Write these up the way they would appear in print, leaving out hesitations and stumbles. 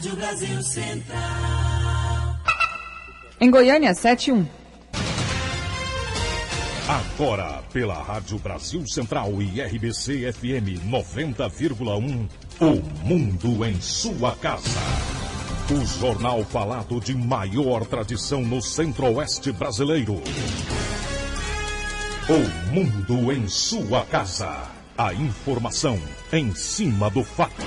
Rádio Brasil Central. Em Goiânia, 7:01. Agora, pela Rádio Brasil Central e RBC FM 90,1, o Mundo em sua casa. O jornal falado de maior tradição no Centro-Oeste brasileiro. O Mundo em sua casa. A informação em cima do fato.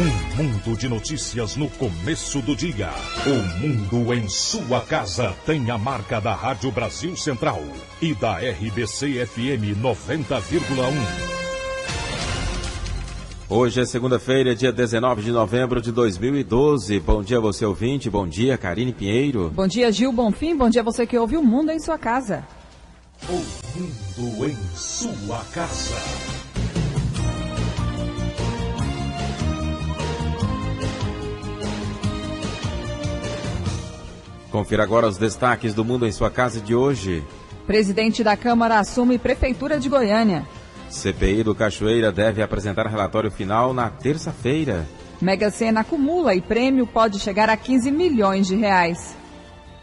Um mundo de notícias no começo do dia. O Mundo em sua casa tem a marca da Rádio Brasil Central e da RBC FM 90,1. Hoje é segunda-feira, dia 19 de novembro de 2012. Bom dia, você ouvinte. Bom dia, Karine Pinheiro. Bom dia, Gil Bonfim. Bom dia, você que ouve o Mundo em sua casa. O Mundo em sua casa. Confira agora os destaques do Mundo em sua casa de hoje. Presidente da Câmara assume Prefeitura de Goiânia. CPI do Cachoeira deve apresentar relatório final na terça-feira. Mega Sena acumula e prêmio pode chegar a 15 milhões de reais.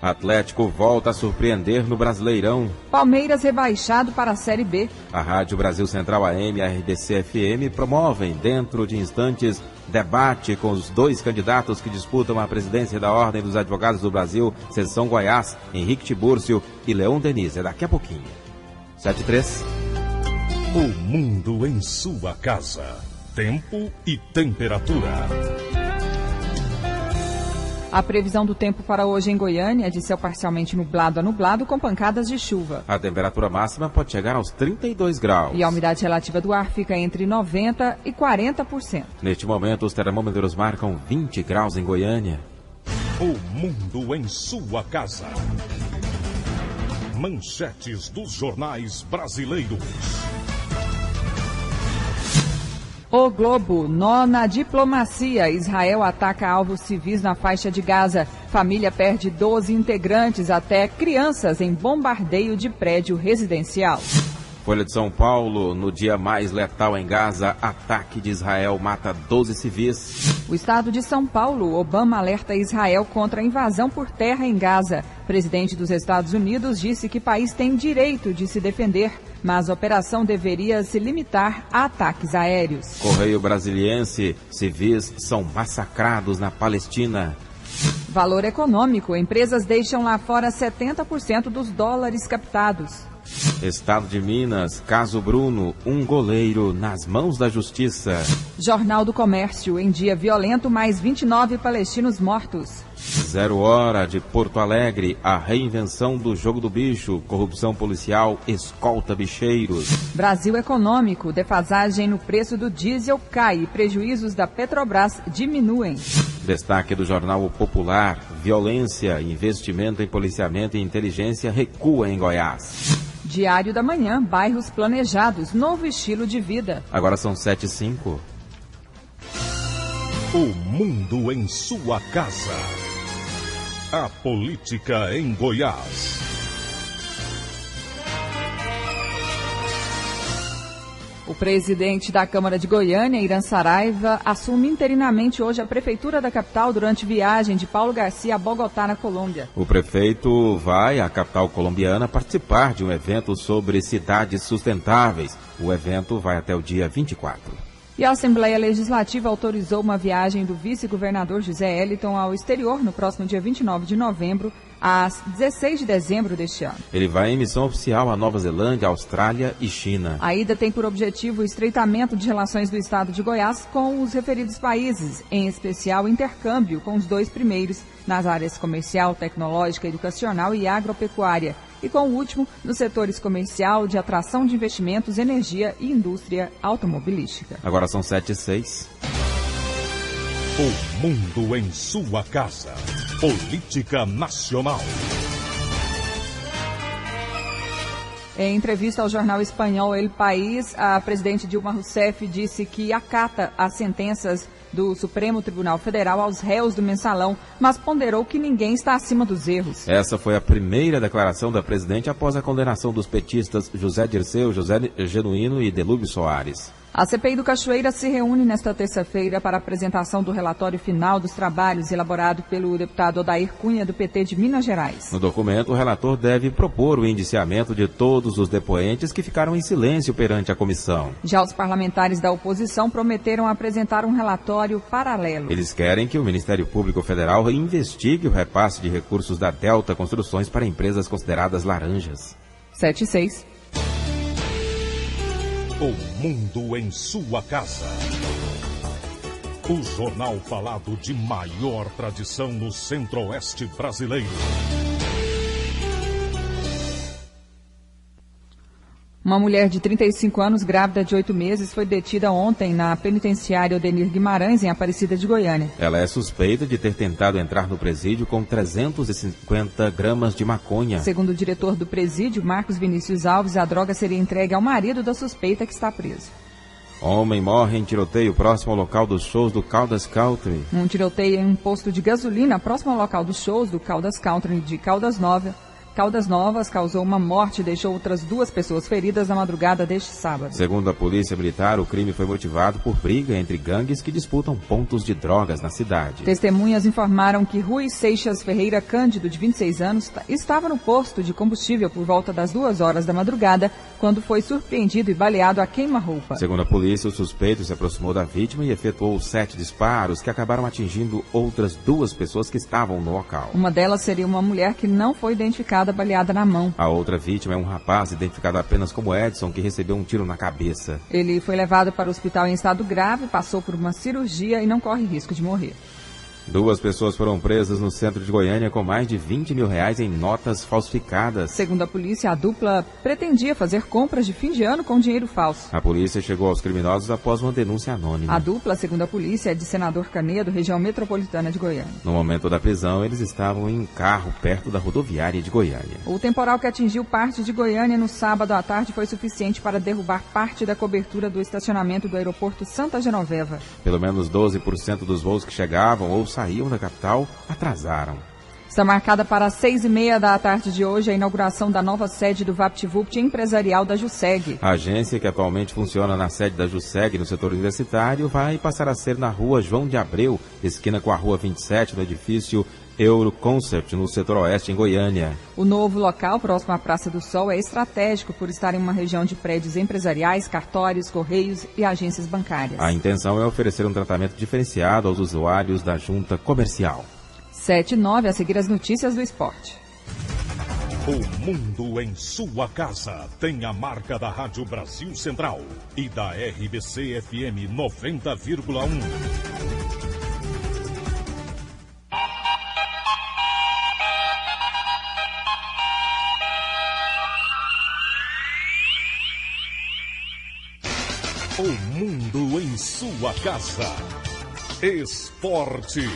Atlético volta a surpreender no Brasileirão. Palmeiras rebaixado para a Série B. A Rádio Brasil Central AM e a RBC FM promovem, dentro de instantes, debate com os dois candidatos que disputam a presidência da Ordem dos Advogados do Brasil, Seção Goiás, Henrique Tibúrcio e Leon Denis. É daqui a pouquinho. 7:03. O Mundo em sua casa. Tempo e temperatura. A previsão do tempo para hoje em Goiânia é de céu parcialmente nublado a nublado com pancadas de chuva. A temperatura máxima pode chegar aos 32 graus. E a umidade relativa do ar fica entre 90% e 40%. Neste momento, os termômetros marcam 20 graus em Goiânia. O Mundo em sua casa. Manchetes dos jornais brasileiros. O Globo, nó na diplomacia. Israel ataca alvos civis na faixa de Gaza. Família perde 12 integrantes, até crianças em bombardeio de prédio residencial. Folha de São Paulo, no dia mais letal em Gaza, ataque de Israel mata 12 civis. O estado de São Paulo, Obama alerta Israel contra a invasão por terra em Gaza. Presidente dos Estados Unidos disse que o país tem direito de se defender, mas a operação deveria se limitar a ataques aéreos. Correio Brasiliense, civis são massacrados na Palestina. Valor econômico, empresas deixam lá fora 70% dos dólares captados. Estado de Minas, caso Bruno, um goleiro nas mãos da justiça. Jornal do Comércio, em dia violento, mais 29 palestinos mortos. 0 hora de Porto Alegre, a reinvenção do jogo do bicho, corrupção policial, escolta bicheiros. Brasil Econômico, defasagem no preço do diesel cai e prejuízos da Petrobras diminuem. Destaque do jornal O Popular, violência, investimento em policiamento e inteligência recua em Goiás. Diário da Manhã, bairros planejados, novo estilo de vida. Agora são 7:05. O Mundo em sua casa. A política em Goiás. O presidente da Câmara de Goiânia, Irã Saraiva, assume interinamente hoje a prefeitura da capital durante viagem de Paulo Garcia a Bogotá, na Colômbia. O prefeito vai à capital colombiana participar de um evento sobre cidades sustentáveis. O evento vai até o dia 24. E a Assembleia Legislativa autorizou uma viagem do vice-governador José Eliton ao exterior no próximo dia 29 de novembro, a 16 de dezembro deste ano. Ele vai em missão oficial a Nova Zelândia, Austrália e China. A ida tem por objetivo o estreitamento de relações do estado de Goiás com os referidos países, em especial o intercâmbio com os dois primeiros nas áreas comercial, tecnológica, educacional e agropecuária. E com o último, nos setores comercial, de atração de investimentos, energia e indústria automobilística. Agora são 7:06. O Mundo em sua casa. Política nacional. Em entrevista ao jornal espanhol El País, a presidente Dilma Rousseff disse que acata as sentenças do Supremo Tribunal Federal aos réus do mensalão, mas ponderou que ninguém está acima dos erros. Essa foi a primeira declaração da presidente após a condenação dos petistas José Dirceu, José Genuíno e Delúbio Soares. A CPI do Cachoeira se reúne nesta terça-feira para a apresentação do relatório final dos trabalhos elaborado pelo deputado Odair Cunha, do PT de Minas Gerais. No documento, o relator deve propor o indiciamento de todos os depoentes que ficaram em silêncio perante a comissão. Já os parlamentares da oposição prometeram apresentar um relatório paralelo. Eles querem que o Ministério Público Federal investigue o repasse de recursos da Delta Construções para empresas consideradas laranjas. 7/6. O mundo em sua casa. O jornal falado de maior tradição no Centro-Oeste brasileiro. Uma mulher de 35 anos, grávida de 8 meses, foi detida ontem na penitenciária Odenir Guimarães, em Aparecida de Goiânia. Ela é suspeita de ter tentado entrar no presídio com 350 gramas de maconha. Segundo o diretor do presídio, Marcos Vinícius Alves, a droga seria entregue ao marido da suspeita, que está preso. Homem morre em tiroteio próximo ao local dos shows do Caldas Country. Um tiroteio em um posto de gasolina próximo ao local dos shows do Caldas Country de Caldas Novas causou uma morte e deixou outras 2 pessoas feridas na madrugada deste sábado. Segundo a Polícia Militar, o crime foi motivado por briga entre gangues que disputam pontos de drogas na cidade. Testemunhas informaram que Rui Seixas Ferreira Cândido, de 26 anos, estava no posto de combustível por volta das 2 horas da madrugada, quando foi surpreendido e baleado a queima-roupa. Segundo a polícia, o suspeito se aproximou da vítima e efetuou 7 disparos que acabaram atingindo outras 2 pessoas que estavam no local. Uma delas seria uma mulher que não foi identificada, baleada na mão. A outra vítima é um rapaz identificado apenas como Edson, que recebeu um tiro na cabeça. Ele foi levado para o hospital em estado grave, passou por uma cirurgia e não corre risco de morrer. 2 pessoas foram presas no centro de Goiânia com mais de R$20 mil em notas falsificadas. Segundo a polícia, a dupla pretendia fazer compras de fim de ano com dinheiro falso. A polícia chegou aos criminosos após uma denúncia anônima. A dupla, segundo a polícia, é de Senador Canedo, região metropolitana de Goiânia. No momento da prisão, eles estavam em um carro perto da rodoviária de Goiânia. O temporal que atingiu parte de Goiânia no sábado à tarde foi suficiente para derrubar parte da cobertura do estacionamento do aeroporto Santa Genoveva. Pelo menos 12% dos voos que chegavam ou saíam da capital atrasaram. Está marcada para 6h30 da tarde de hoje a inauguração da nova sede do VaptVupt empresarial da Jusseg. A agência, que atualmente funciona na sede da Jusseg no setor universitário, vai passar a ser na rua João de Abreu, esquina com a rua 27, no edifício Euroconcept, no setor oeste, em Goiânia. O novo local, próximo à Praça do Sol, é estratégico por estar em uma região de prédios empresariais, cartórios, correios e agências bancárias. A intenção é oferecer um tratamento diferenciado aos usuários da junta comercial. 7h09, a seguir as notícias do esporte. O mundo em sua casa tem a marca da Rádio Brasil Central e da RBC FM 90,1. O mundo em sua casa. Esporte.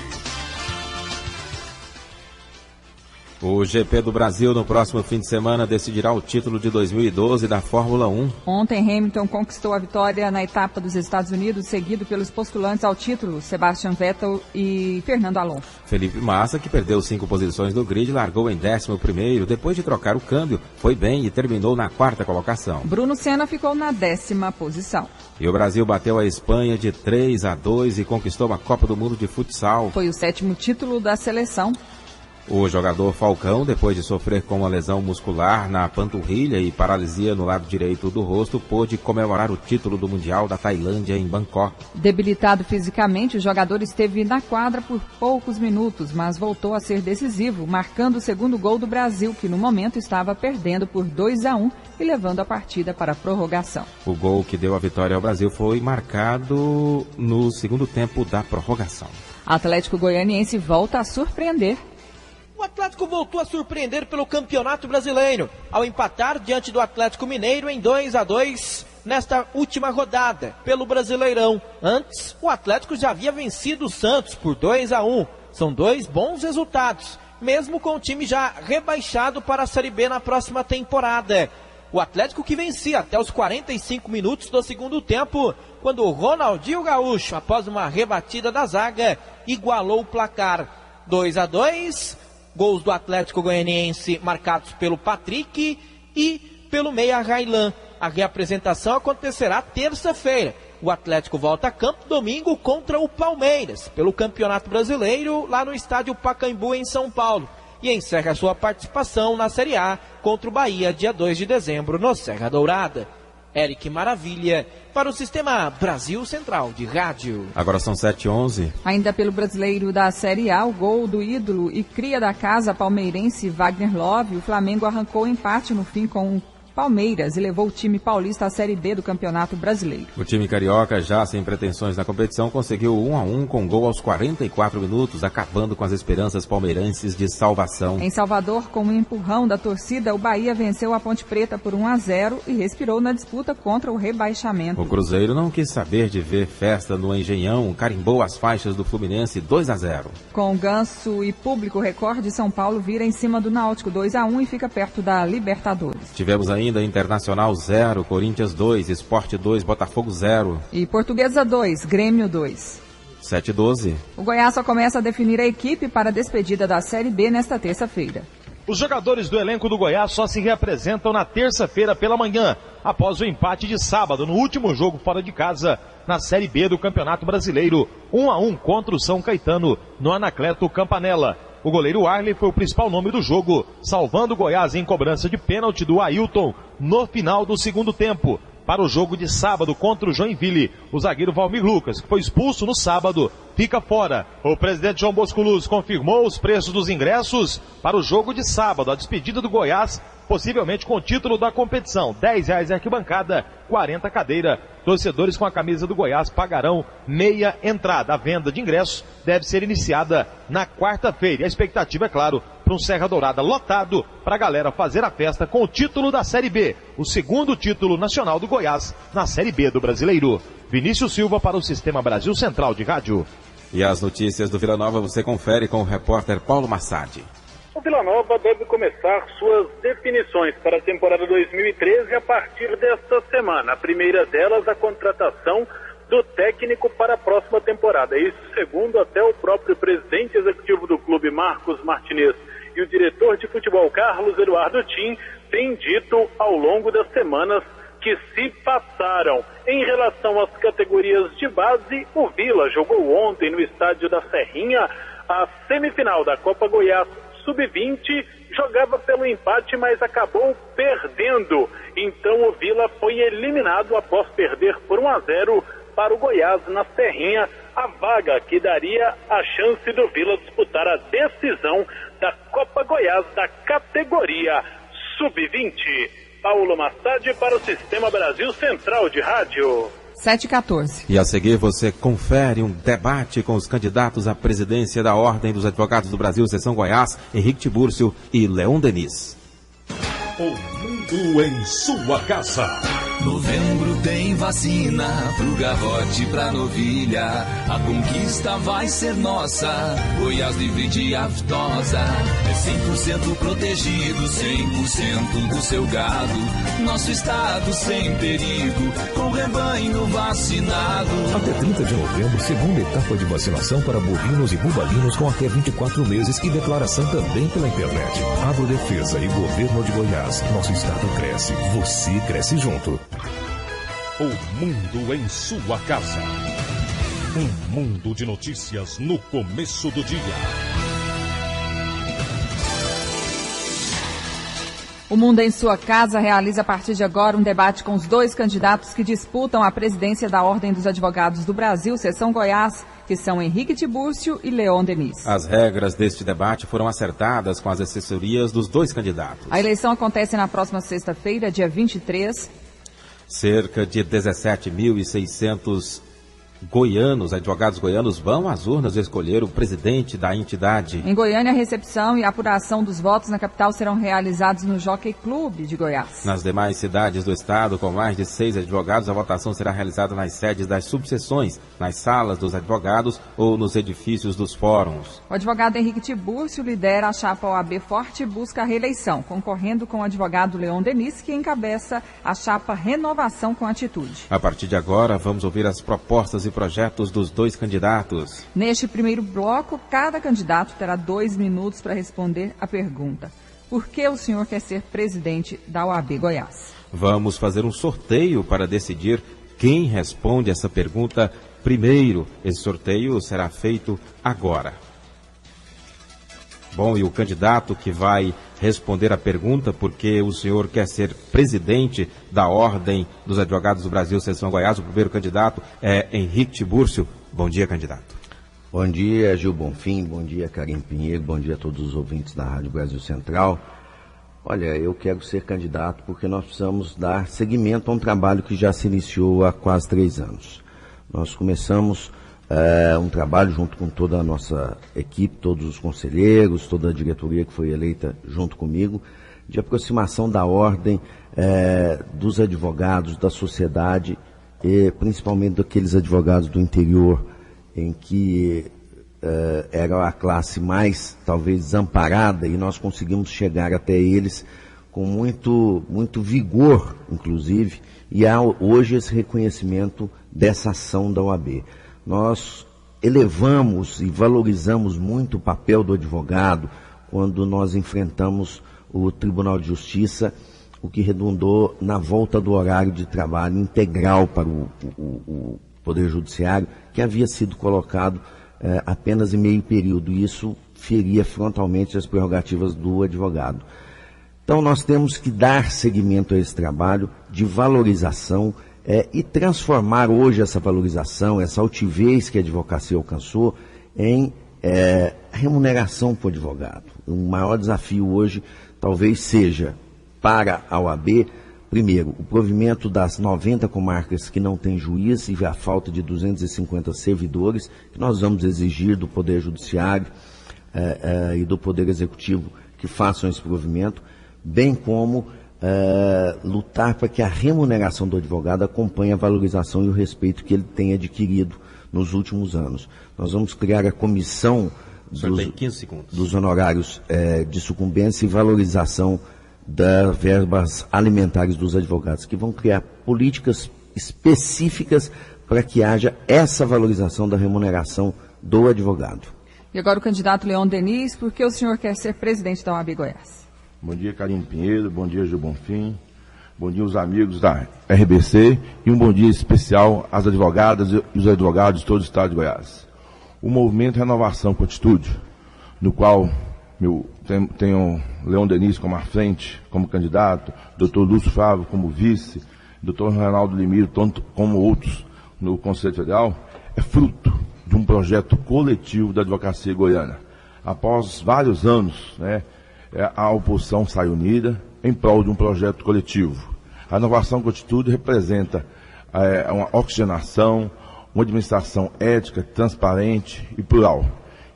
O GP do Brasil no próximo fim de semana decidirá o título de 2012 da Fórmula 1. Ontem, Hamilton conquistou a vitória na etapa dos Estados Unidos, seguido pelos postulantes ao título, Sebastian Vettel e Fernando Alonso. Felipe Massa, que perdeu 5 posições no grid, largou em 11º, depois de trocar o câmbio, foi bem e terminou na 4ª colocação. Bruno Senna ficou na 10ª posição. E o Brasil bateu a Espanha de 3-2 e conquistou a Copa do Mundo de Futsal. Foi o 7º título da seleção. O jogador Falcão, depois de sofrer com uma lesão muscular na panturrilha e paralisia no lado direito do rosto, pôde comemorar o título do Mundial da Tailândia em Bangkok. Debilitado fisicamente, o jogador esteve na quadra por poucos minutos, mas voltou a ser decisivo, marcando o segundo gol do Brasil, que no momento estava perdendo por 2-1 e levando a partida para a prorrogação. O gol que deu a vitória ao Brasil foi marcado no segundo tempo da prorrogação. Atlético Goianiense volta a surpreender. O Atlético voltou a surpreender pelo Campeonato Brasileiro, ao empatar diante do Atlético Mineiro em 2-2 nesta última rodada, pelo Brasileirão. Antes, o Atlético já havia vencido o Santos por 2-1. São 2 bons resultados, mesmo com o time já rebaixado para a Série B na próxima temporada. O Atlético que vencia até os 45 minutos do segundo tempo, quando o Ronaldinho Gaúcho, após uma rebatida da zaga, igualou o placar. 2-2. Gols do Atlético Goianiense marcados pelo Patrick e pelo meia Railan. A reapresentação acontecerá terça-feira, O Atlético volta a campo domingo contra o Palmeiras, pelo Campeonato Brasileiro, lá no estádio Pacaembu, em São Paulo. E encerra sua participação na Série A contra o Bahia, dia 2 de dezembro, no Serra Dourada. Eric Maravilha, para o Sistema Brasil Central de Rádio. Agora são 7h11. Ainda pelo brasileiro da Série A, o gol do ídolo e cria da casa palmeirense Wagner Love, o Flamengo arrancou o empate no fim com o Palmeiras e levou o time paulista à Série B do Campeonato Brasileiro. O time carioca, já sem pretensões na competição, conseguiu 1-1 com gol aos 44 minutos, acabando com as esperanças palmeirenses de salvação. Em Salvador, com um empurrão da torcida, o Bahia venceu a Ponte Preta por 1-0 e respirou na disputa contra o rebaixamento. O Cruzeiro não quis saber de ver festa no Engenhão, carimbou as faixas do Fluminense 2-0. Com ganso e público recorde, São Paulo vira em cima do Náutico 2-1 e fica perto da Libertadores. Tivemos ainda Internacional 0, Corinthians 2, Sport 2, Botafogo 0. E Portuguesa 2, Grêmio 2. 7h12. O Goiás só começa a definir a equipe para a despedida da Série B nesta terça-feira. Os jogadores do elenco do Goiás só se reapresentam na terça-feira pela manhã, após o empate de sábado no último jogo fora de casa, na Série B do Campeonato Brasileiro, 1-1 contra o São Caetano, no Anacleto Campanella. O goleiro Arley foi o principal nome do jogo, salvando o Goiás em cobrança de pênalti do Ailton no final do segundo tempo. Para o jogo de sábado contra o Joinville, o zagueiro Valmir Lucas, que foi expulso no sábado, fica fora. O presidente João Bosco Luz confirmou os preços dos ingressos para o jogo de sábado, a despedida do Goiás, possivelmente com o título da competição. R$10 arquibancada, 40 cadeira. Torcedores com a camisa do Goiás pagarão meia entrada. A venda de ingressos deve ser iniciada na quarta-feira. E a expectativa, é claro, para um Serra Dourada lotado, para a galera fazer a festa com o título da Série B, o segundo título nacional do Goiás na Série B do Brasileiro. Vinícius Silva para o Sistema Brasil Central de Rádio. E as notícias do Vila Nova você confere com o repórter Paulo Massadi. O Vila Nova deve começar suas definições para a temporada 2013 a partir desta semana. A primeira delas, a contratação do técnico para a próxima temporada. Isso segundo até o próprio presidente executivo do clube, Marcos Martinez, e o diretor de futebol, Carlos Eduardo Tim, têm dito ao longo das semanas que se passaram. Em relação às categorias de base, o Vila jogou ontem no estádio da Serrinha a semifinal da Copa Goiás Sub-20, jogava pelo empate, mas acabou perdendo. Então o Vila foi eliminado após perder por 1-0 para o Goiás na Serrinha, a vaga que daria a chance do Vila disputar a decisão da Copa Goiás da categoria Sub-20. Paulo Massadi para o Sistema Brasil Central de Rádio. 7h14. E a seguir você confere um debate com os candidatos à presidência da Ordem dos Advogados do Brasil, Seção Goiás, Henrique Tibúrcio e Leon Denis. O mundo em sua casa. Novembro tem vacina pro garrote, pra novilha. A conquista vai ser nossa. Goiás livre de aftosa. É 100% protegido, 100% do seu gado. Nosso estado sem perigo, com rebanho vacinado. Até 30 de novembro, segunda etapa de vacinação para bovinos e bubalinos com até 24 meses e declaração também pela internet. Agrodefesa e Governo de Goiás. Nosso estado cresce, você cresce junto. O mundo em sua casa. Um mundo de notícias no começo do dia. O Mundo em Sua Casa realiza a partir de agora um debate com os dois candidatos que disputam a presidência da Ordem dos Advogados do Brasil, Seção Goiás, que são Henrique Tibúrcio e Leon Denis. As regras deste debate foram acertadas com as assessorias dos dois candidatos. A eleição acontece na próxima sexta-feira, dia 23. Cerca de 17.600 goianos, advogados goianos, vão às urnas escolher o presidente da entidade. Em Goiânia, a recepção e a apuração dos votos na capital serão realizados no Jockey Club de Goiás. Nas demais cidades do estado, com mais de 6 advogados, a votação será realizada nas sedes das subseções, nas salas dos advogados ou nos edifícios dos fóruns. O advogado Henrique Tibúrcio lidera a chapa OAB Forte e busca a reeleição, concorrendo com o advogado Leon Denis, que encabeça a chapa Renovação com Atitude. A partir de agora, vamos ouvir as propostas e projetos dos dois candidatos. Neste primeiro bloco, cada candidato terá 2 minutos para responder a pergunta: por que o senhor quer ser presidente da OAB Goiás? Vamos fazer um sorteio para decidir quem responde essa pergunta primeiro. Esse sorteio será feito agora. Bom, e o candidato que vai responder a pergunta, porque o senhor quer ser presidente da Ordem dos Advogados do Brasil, Seção Goiás, o primeiro candidato é Henrique Tibúrcio. Bom dia, candidato. Bom dia, Gil Bonfim, bom dia, Karim Pinheiro, bom dia a todos os ouvintes da Rádio Brasil Central. Olha, eu quero ser candidato porque nós precisamos dar seguimento a um trabalho que já se iniciou há quase 3 anos. Nós começamos um trabalho junto com toda a nossa equipe, todos os conselheiros, toda a diretoria que foi eleita junto comigo, de aproximação da ordem, dos advogados, da sociedade, e principalmente daqueles advogados do interior, em que era a classe mais, talvez, desamparada, e nós conseguimos chegar até eles com muito vigor, inclusive, e há hoje esse reconhecimento dessa ação da OAB. Nós elevamos e valorizamos muito o papel do advogado quando nós enfrentamos o Tribunal de Justiça, o que redundou na volta do horário de trabalho integral para o Poder Judiciário, que havia sido colocado apenas em meio período, e isso feria frontalmente as prerrogativas do advogado. Então nós temos que dar seguimento a esse trabalho de valorização e transformar hoje essa valorização, essa altivez que a advocacia alcançou, em remuneração para o advogado. O maior desafio hoje talvez seja para a OAB, primeiro, o provimento das 90 comarcas que não têm juiz e a falta de 250 servidores, que nós vamos exigir do Poder Judiciário e do Poder Executivo que façam esse provimento, bem como lutar para que a remuneração do advogado acompanhe a valorização e o respeito que ele tem adquirido nos últimos anos. Nós vamos criar a comissão dos honorários de sucumbência e valorização das verbas alimentares dos advogados, que vão criar políticas específicas para que haja essa valorização da remuneração do advogado. E agora o candidato Leon Denis, por que o senhor quer ser presidente da OAB Goiás? Bom dia, Karim Pinheiro, bom dia, Gil Bonfim, bom dia aos amigos da RBC e um bom dia especial às advogadas e os advogados de todo o estado de Goiás. O movimento Renovação com Atitude, no qual tenho Leon Denis como à frente, como candidato, Dr. Lúcio Fávio como vice, Dr. Reinaldo Limiro, tanto como outros no Conselho Federal, é fruto de um projeto coletivo da advocacia goiana. Após vários anos, a oposição sai unida em prol de um projeto coletivo. A Renovação com Atitude representa uma oxigenação, uma administração ética, transparente e plural.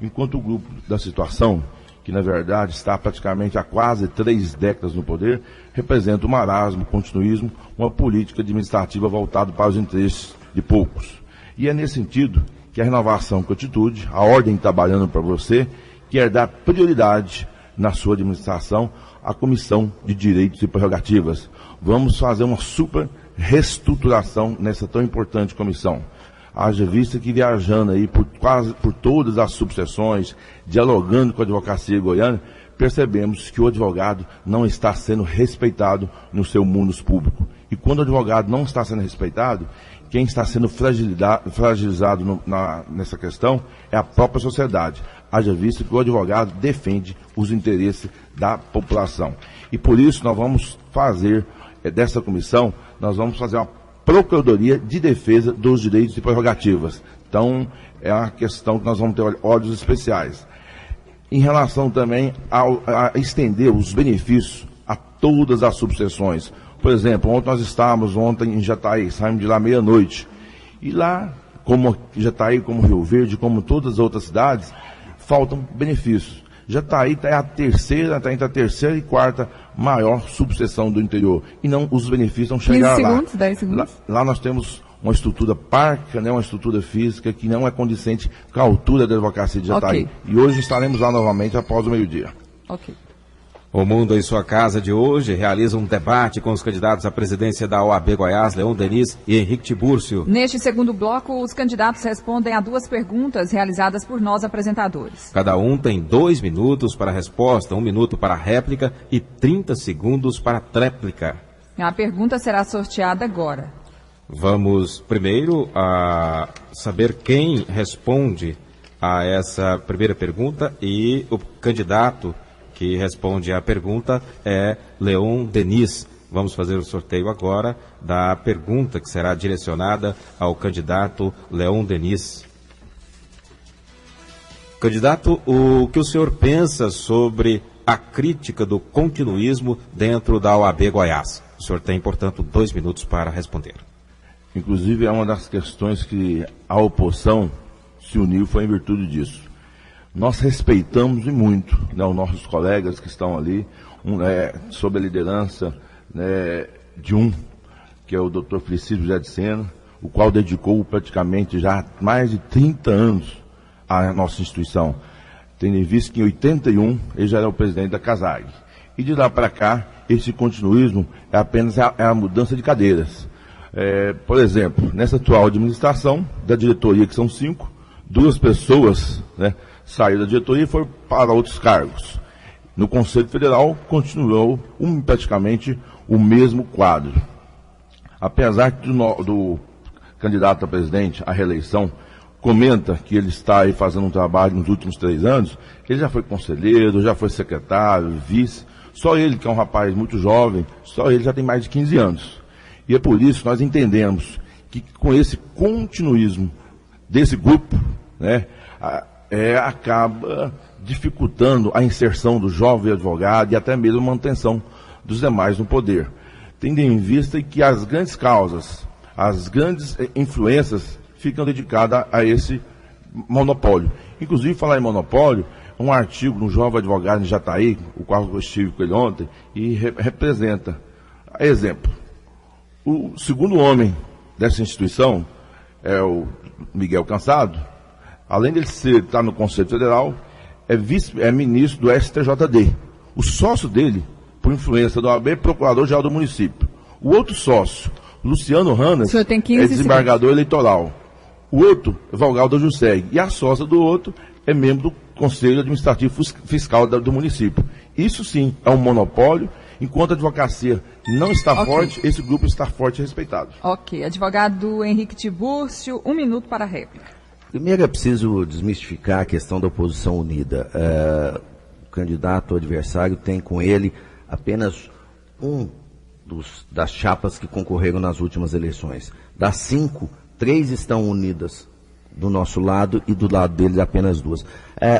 Enquanto o grupo da situação, que na verdade está praticamente há quase 3 décadas no poder, representa o marasmo, o continuismo, uma política administrativa voltada para os interesses de poucos. E é nesse sentido que a Renovação com Atitude, a ordem trabalhando para você, quer dar prioridade na sua administração à Comissão de Direitos e Prerrogativas. Vamos fazer uma super reestruturação nessa tão importante comissão. Haja vista que viajando aí por todas as subseções, dialogando com a advocacia goiana, percebemos que o advogado não está sendo respeitado no seu munus público. E quando o advogado não está sendo respeitado, quem está sendo fragilizado nessa questão é a própria sociedade. Haja visto que o advogado defende os interesses da população. E por isso nós vamos fazer dessa comissão, nós vamos fazer uma Procuradoria de Defesa dos Direitos e Prerrogativas. Então, é uma questão que nós vamos ter olhos especiais. Em relação também a estender os benefícios a todas as subseções. Por exemplo, nós estávamos ontem em Jataí, saímos de lá meia-noite. E lá, como Jataí, como Rio Verde, como todas as outras cidades, faltam benefícios. Jataí está entre a terceira e quarta maior subseção do interior. E não, os benefícios não chegaram lá. 10 segundos. Lá nós temos uma estrutura parca, uma estrutura física que não é condizente com a altura da advocacia de Jataí. Okay. E hoje estaremos lá novamente após o meio-dia. Ok. O Mundo em Sua Casa de hoje realiza um debate com os candidatos à presidência da OAB Goiás, Leon Denis e Henrique Tibúrcio. Neste segundo bloco, os candidatos respondem a 2 perguntas realizadas por nós apresentadores. Cada um tem 2 minutos para a resposta, 1 minuto para a réplica e 30 segundos para a tréplica. A pergunta será sorteada agora. Vamos primeiro a saber quem responde a essa primeira pergunta, e o candidato que responde à pergunta é Leon Denis. Vamos fazer o sorteio agora da pergunta que será direcionada ao candidato Leon Denis. Candidato, o que o senhor pensa sobre a crítica do continuismo dentro da OAB Goiás? O senhor tem, portanto, 2 minutos para responder. Inclusive, é uma das questões que a oposição se uniu, foi em virtude disso. Nós respeitamos e muito, né, os nossos colegas que estão ali, sob a liderança, né, que é o Dr. Feliciano José de Sena, o qual dedicou praticamente já mais de 30 anos à nossa instituição. Tendo em vista que em 81 ele já era o presidente da CASAG. E de lá para cá, esse continuismo é apenas a mudança de cadeiras. Por exemplo, nessa atual administração da diretoria, que são 5, 2 pessoas, né, saíram da diretoria e foram para outros cargos. No Conselho Federal continuou praticamente o mesmo quadro. Apesar do candidato a presidente à reeleição comenta que ele está aí fazendo um trabalho nos últimos 3 anos, ele já foi conselheiro, já foi secretário, vice, só ele, que é um rapaz muito jovem, só ele já tem mais de 15 anos. E é por isso que nós entendemos que com esse continuismo desse grupo, né, acaba dificultando a inserção do jovem advogado e até mesmo a manutenção dos demais no poder. Tendo em vista que as grandes causas, as grandes influências ficam dedicadas a esse monopólio. Inclusive, falar em monopólio, um artigo no Jovem Advogado em Jataí, o qual eu estive com ele ontem, e representa. Exemplo, o segundo homem dessa instituição é o Miguel Cansado. Além de ele estar no Conselho Federal, é ministro do STJD. O sócio dele, por influência da OAB, é procurador-geral do município. O outro sócio, Luciano Hannas, é desembargador eleitoral. O outro é Valgaldo Jusseg. E a sócia do outro é membro do Conselho Administrativo Fiscal do município. Isso sim é um monopólio. Enquanto a advocacia não está forte, esse grupo está forte e respeitado. Ok. Advogado Henrique Tibúrcio, 1 minuto para a réplica. Primeiro é preciso desmistificar a questão da oposição unida. O candidato, o adversário, tem com ele apenas das chapas que concorreram nas últimas eleições. Das 5, 3 estão unidas do nosso lado e do lado deles apenas 2.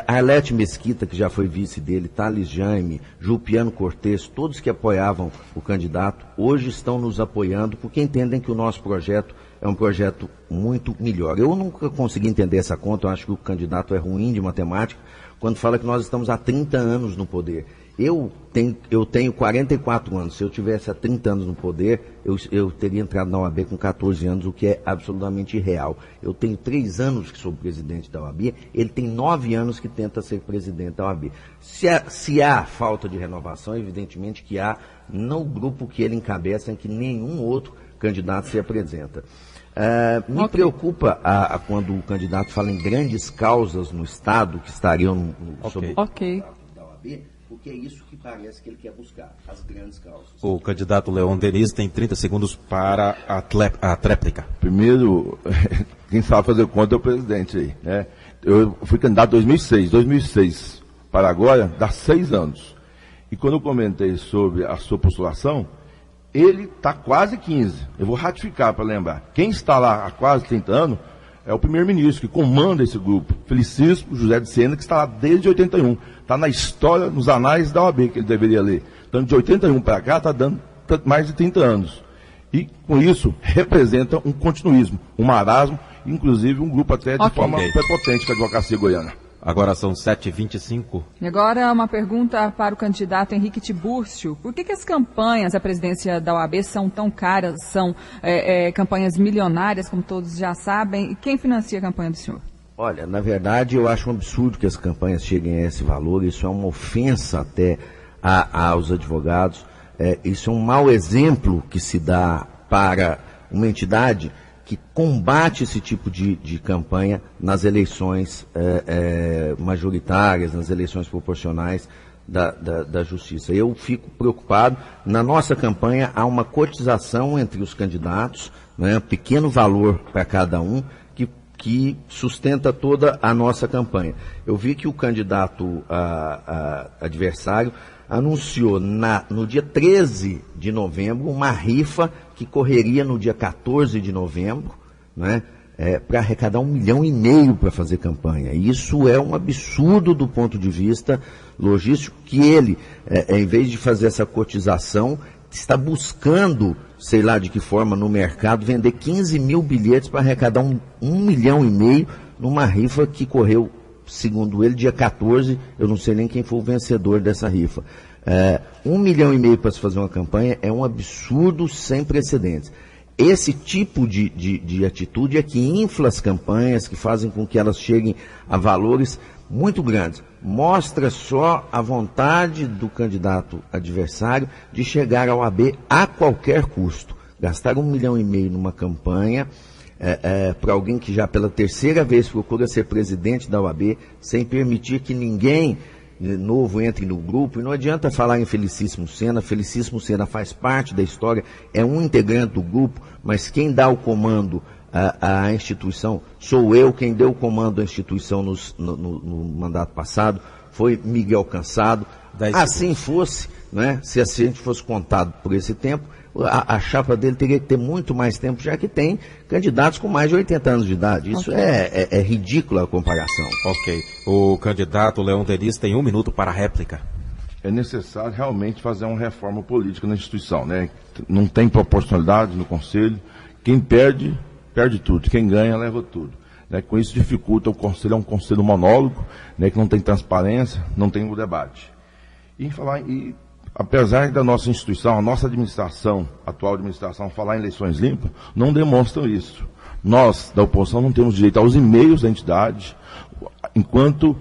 A Arlete Mesquita, que já foi vice dele, Thales Jaime, Julpiano Cortes, todos que apoiavam o candidato, hoje estão nos apoiando porque entendem que o nosso projeto é um projeto muito melhor. Eu nunca consegui entender essa conta, eu acho que o candidato é ruim de matemática, quando fala que nós estamos há 30 anos no poder. Eu tenho 44 anos. Se eu tivesse há 30 anos no poder, eu teria entrado na OAB com 14 anos, o que é absolutamente irreal. Eu tenho 3 anos que sou presidente da OAB, ele tem 9 anos que tenta ser presidente da OAB. Se há falta de renovação, evidentemente que há no grupo que ele encabeça, em que nenhum outro candidato se apresenta. Me preocupa quando o candidato fala em grandes causas no Estado que estariam sobre da OAB, porque é isso que parece que ele quer buscar, as grandes causas. O candidato Leon Denis tem 30 segundos para a tréplica. Primeiro, quem sabe fazer conta é o presidente aí, né? Eu fui candidato em 2006 para agora, dá 6 anos. E quando eu comentei sobre a sua postulação, ele está quase 15. Eu vou ratificar para lembrar. Quem está lá há quase 30 anos é o primeiro-ministro que comanda esse grupo, Feliciano José de Sena, que está lá desde 81. Está na história, nos anais da OAB, que ele deveria ler. Então, de 81 para cá, está dando mais de 30 anos. E, com isso, representa um continuismo, um marasmo, inclusive um grupo até de forma prepotente com a advocacia goiana. Agora são 7h25. E agora uma pergunta para o candidato Henrique Tibúrcio. Por que as campanhas à presidência da OAB são tão caras, são campanhas milionárias, como todos já sabem? E quem financia a campanha do senhor? Olha, na verdade eu acho um absurdo que as campanhas cheguem a esse valor. Isso é uma ofensa até aos advogados. Isso é um mau exemplo que se dá para uma entidade que combate esse tipo de campanha nas eleições majoritárias, nas eleições proporcionais da Justiça. Eu fico preocupado. Na nossa campanha há uma cotização entre os candidatos, né, um pequeno valor para cada um, que sustenta toda a nossa campanha. Eu vi que o candidato adversário anunciou no dia 13 de novembro uma rifa que correria no dia 14 de novembro, né, para arrecadar 1,5 milhão para fazer campanha. Isso é um absurdo do ponto de vista logístico, que ele, em vez de fazer essa cotização, está buscando, sei lá de que forma, no mercado, vender 15 mil bilhetes para arrecadar 1,5 milhão numa rifa que correu, segundo ele, dia 14, eu não sei nem quem foi o vencedor dessa rifa. 1,5 milhão para se fazer uma campanha é um absurdo sem precedentes. Esse tipo de atitude é que infla as campanhas, que fazem com que elas cheguem a valores muito grandes. Mostra só a vontade do candidato adversário de chegar ao AB a qualquer custo. Gastar 1,5 milhão numa campanha para alguém que já pela terceira vez procura ser presidente da OAB, sem permitir que ninguém novo entre no grupo. E não adianta falar em Felicíssimo Sena. Felicíssimo Sena faz parte da história, é um integrante do grupo, mas quem dá o comando à instituição sou eu. Quem deu o comando à instituição no mandato passado foi Miguel Cansado. Assim fosse, né, se a gente fosse contado por esse tempo, a chapa dele teria que ter muito mais tempo, já que tem candidatos com mais de 80 anos de idade. Isso é ridícula a comparação. Ok. O candidato Leon Denis tem 1 minuto para a réplica. É necessário realmente fazer uma reforma política na instituição, né? Não tem proporcionalidade no Conselho. Quem perde, perde tudo. Quem ganha, leva tudo. Né? Com isso dificulta o Conselho, é um Conselho monólogo, né, que não tem transparência, não tem o debate. Apesar da nossa instituição, a nossa administração, a atual administração, falar em eleições limpas, não demonstram isso. Nós, da oposição, não temos direito aos e-mails da entidade, enquanto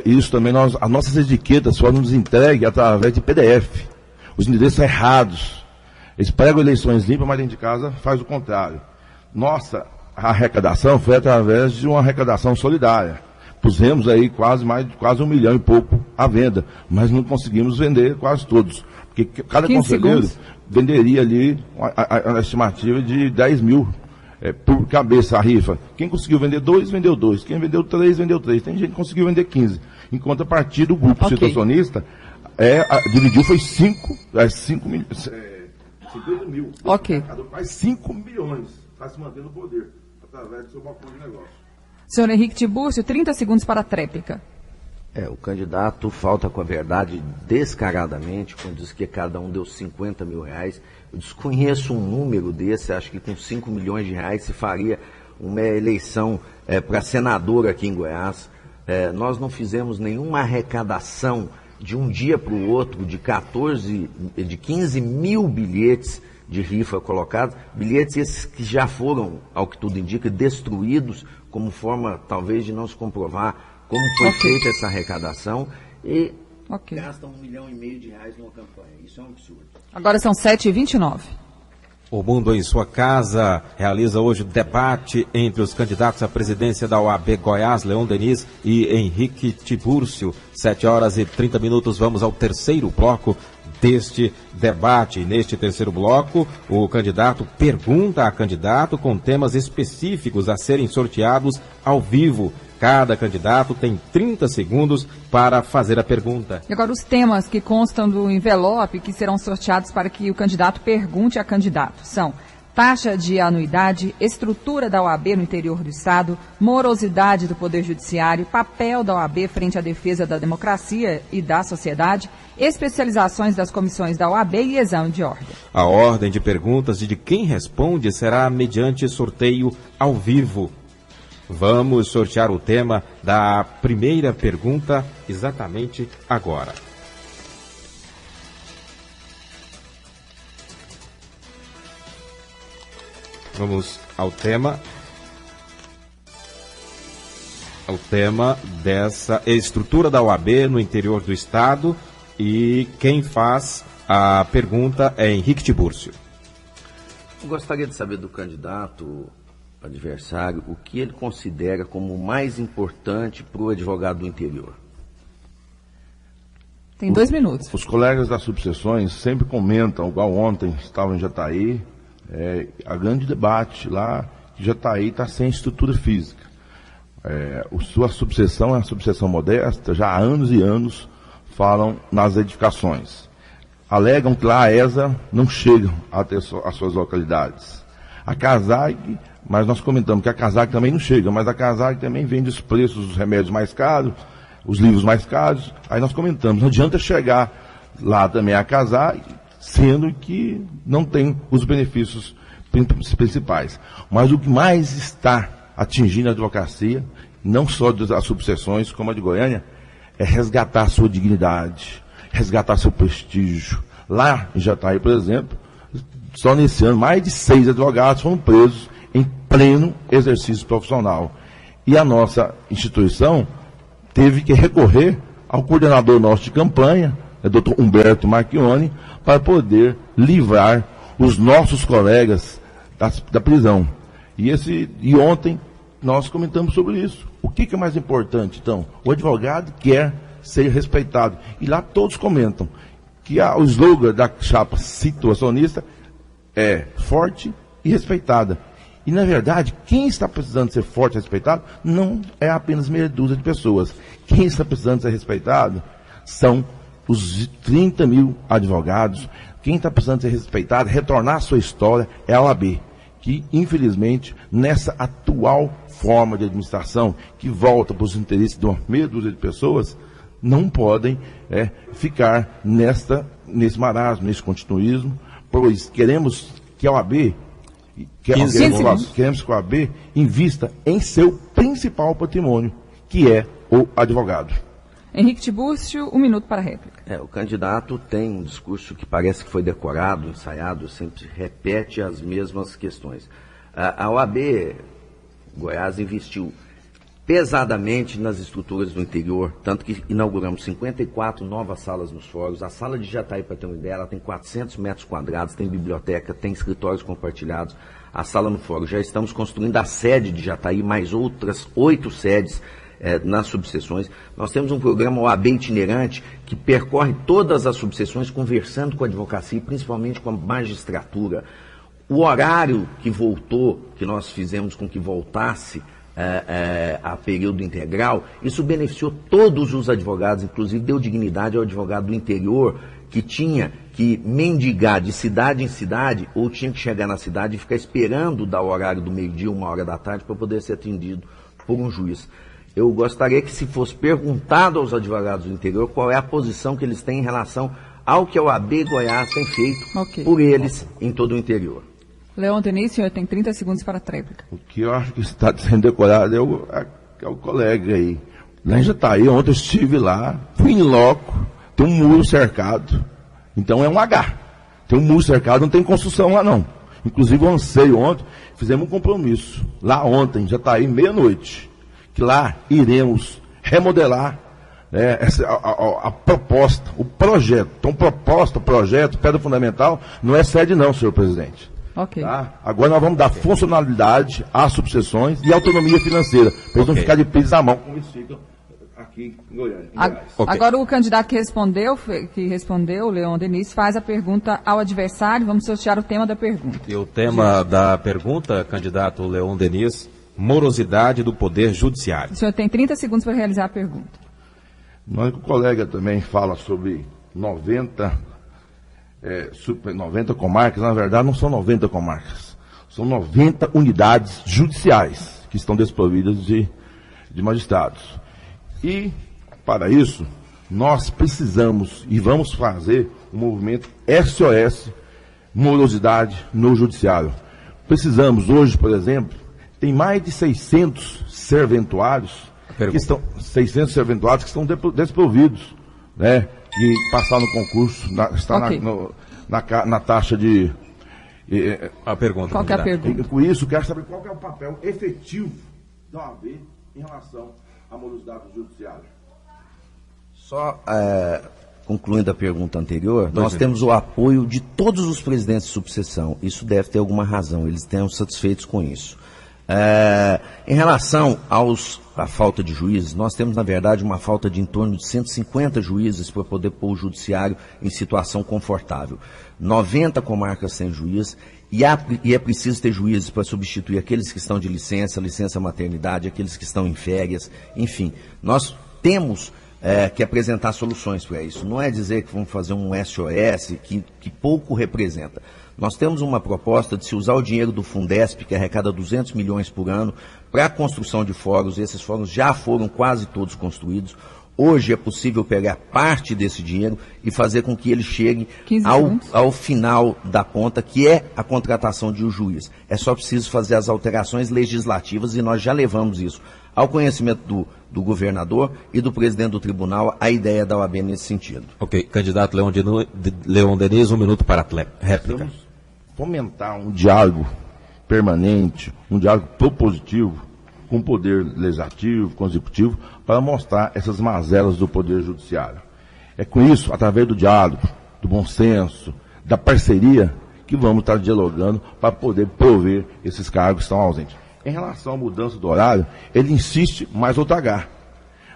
isso também, as nossas etiquetas foram nos entregues através de PDF. Os endereços são errados. Eles pregam eleições limpas, mas dentro de casa faz o contrário. Nossa arrecadação foi através de uma arrecadação solidária. Pusemos aí quase 1 milhão e pouco à venda, mas não conseguimos vender quase todos. Porque cada conselheiro venderia ali a estimativa de 10 mil por cabeça a rifa. Quem conseguiu vender 2, vendeu 2. Quem vendeu 3, vendeu 3. Tem gente que conseguiu vender 15. Enquanto a partir do grupo situacionista, dividiu, foi 50 mil. Ok. Quase 5 milhões. Está se mantendo no poder, através do seu balcão de negócio. Senhor Henrique Tiburcio, 30 segundos para a tréplica. O candidato falta com a verdade descaradamente, quando diz que cada um deu 50 mil reais. Eu desconheço um número desse, acho que com 5 milhões de reais se faria uma eleição para senador aqui em Goiás. Nós não fizemos nenhuma arrecadação de um dia para o outro de 15 mil bilhetes de rifa colocados, bilhetes esses que já foram, ao que tudo indica, destruídos, como forma, talvez, de não se comprovar como foi feita essa arrecadação, e gastam 1,5 milhão de reais numa campanha. Isso é um absurdo. Agora são 7h29. O Mundo em Sua Casa realiza hoje debate entre os candidatos à presidência da OAB Goiás, Leon Denis e Henrique Tiburcio. 7h30, vamos ao terceiro bloco deste debate. Neste terceiro bloco, o candidato pergunta a candidato com temas específicos a serem sorteados ao vivo. Cada candidato tem 30 segundos para fazer a pergunta. E agora os temas que constam do envelope que serão sorteados para que o candidato pergunte a candidato são: taxa de anuidade, estrutura da OAB no interior do Estado, morosidade do Poder Judiciário, papel da OAB frente à defesa da democracia e da sociedade, especializações das comissões da OAB e exame de ordem. A ordem de perguntas e de quem responde será mediante sorteio ao vivo. Vamos sortear o tema da primeira pergunta exatamente agora. Vamos ao tema. O tema dessa estrutura da OAB no interior do Estado, e quem faz a pergunta é Henrique Tiburcio. Eu gostaria de saber do candidato adversário o que ele considera como mais importante para o advogado do interior. Tem 2 minutos. Os colegas das subseções sempre comentam, igual ontem estavam em Jataí, a grande debate lá, que Jataí está sem estrutura física. Sua subseção é uma subseção modesta, já há anos e anos falam nas edificações. Alegam que lá a ESA não chega até as suas localidades. A CASAG, mas nós comentamos que a CASAG também não chega, mas a CASAG também vende os preços dos remédios mais caros, os livros mais caros. Aí nós comentamos, não adianta chegar lá também a CASAG, sendo que não tem os benefícios principais. Mas o que mais está atingindo a advocacia, não só das subseções, como a de Goiânia, é resgatar a sua dignidade, resgatar seu prestígio. Lá em Jataí, por exemplo, só nesse ano, mais de 6 advogados foram presos em pleno exercício profissional. E a nossa instituição teve que recorrer ao coordenador nosso de campanha, Dr. Humberto Marchione, para poder livrar os nossos colegas da prisão. E ontem nós comentamos sobre isso. O que é mais importante, então? O advogado quer ser respeitado. E lá todos comentam que o slogan da chapa situacionista é forte e respeitada. E, na verdade, quem está precisando ser forte e respeitado não é apenas meia dúzia de pessoas. Quem está precisando ser respeitado são os 30 mil advogados. Quem está precisando ser respeitado, retornar à sua história, é a OAB, que, infelizmente, nessa atual forma de administração, que volta para os interesses de uma meia dúzia de pessoas, não podem ficar nesse marasmo, nesse continuismo, pois queremos que a OAB, queremos que a OAB invista em seu principal patrimônio, que é o advogado. Henrique Tibúrcio, 1 minuto para a réplica. O candidato tem um discurso que parece que foi decorado, ensaiado, sempre repete as mesmas questões. A OAB Goiás investiu pesadamente nas estruturas do interior, tanto que inauguramos 54 novas salas nos fóruns. A sala de Jataí, para ter uma ideia, ela tem 400 metros quadrados, tem biblioteca, tem escritórios compartilhados. A sala no fórum, já estamos construindo a sede de Jataí, mais outras 8 sedes nas subseções. Nós temos um programa OAB itinerante que percorre todas as subseções, conversando com a advocacia e principalmente com a magistratura. O horário que voltou, que nós fizemos com que voltasse a período integral, isso beneficiou todos os advogados, inclusive deu dignidade ao advogado do interior, que tinha que mendigar de cidade em cidade, ou tinha que chegar na cidade e ficar esperando dar o horário do meio-dia, 1h da tarde, para poder ser atendido por um juiz. Eu gostaria que se fosse perguntado aos advogados do interior qual é a posição que eles têm em relação ao que a OAB Goiás tem feito por eles em todo o interior. Leon Denis, senhor tem 30 segundos para a tréplica. O que eu acho que está sendo decorado é o colega aí. Lá em Jataí, ontem eu estive lá, fui em loco, tem um muro cercado, então é um H. Tem um muro cercado, não tem construção lá não. Inclusive eu lancei ontem, fizemos um compromisso, lá ontem, Jataí, meia-noite, que lá iremos remodelar a proposta, o projeto. Então projeto, pedra fundamental, não é sede não, senhor presidente. Ok. Tá? Agora nós vamos dar funcionalidade às subseções e autonomia financeira, para eles não ficar de peso na mão, como eles ficam aqui em Goiânia. Agora o candidato que respondeu, o Leon Denis, faz a pergunta ao adversário. Vamos sortear o tema da pergunta. E o tema da pergunta, candidato Leon Denis, morosidade do Poder Judiciário. O senhor tem 30 segundos para realizar a pergunta. O colega também fala sobre 90 comarcas. Na verdade, não são 90 comarcas. São 90 unidades judiciais que estão desprovidas de magistrados. E, para isso, nós precisamos e vamos fazer um movimento SOS, morosidade no judiciário. Precisamos, hoje, por exemplo, tem mais de 600 serventuários que estão desprovidos, né? Que passaram no concurso, está na taxa de... A pergunta. Qual que é a pergunta? Com isso, quero saber qual que é o papel efetivo da OAB em relação à morosidade do judiciário. Só concluindo a pergunta anterior, nós temos o apoio de todos os presidentes de subseção. Isso deve ter alguma razão, eles estão satisfeitos com isso. Em relação à falta de juízes, nós temos, na verdade, uma falta de em torno de 150 juízes para poder pôr o judiciário em situação confortável. 90 comarcas sem juiz, e é preciso ter juízes para substituir aqueles que estão de licença maternidade, aqueles que estão em férias, enfim. Nós temos que apresentar soluções para isso. Não é dizer que vamos fazer um SOS que pouco representa. Nós temos uma proposta de se usar o dinheiro do Fundesp, que arrecada 200 milhões por ano, para a construção de fóruns. Esses fóruns já foram quase todos construídos. Hoje é possível pegar parte desse dinheiro e fazer com que ele chegue ao final da conta, que é a contratação de um juiz. É só preciso fazer as alterações legislativas e nós já levamos isso ao conhecimento do governador e do presidente do tribunal, a ideia da OAB nesse sentido. Ok, candidato Leon Denis, 1 minuto para a réplica. Vamos fomentar um diálogo permanente, um diálogo propositivo com o poder legislativo, com o executivo, para mostrar essas mazelas do poder judiciário. É com isso, através do diálogo, do bom senso, da parceria, que vamos estar dialogando para poder prover esses cargos que estão ausentes. Em relação à mudança do horário, ele insiste mais outro H.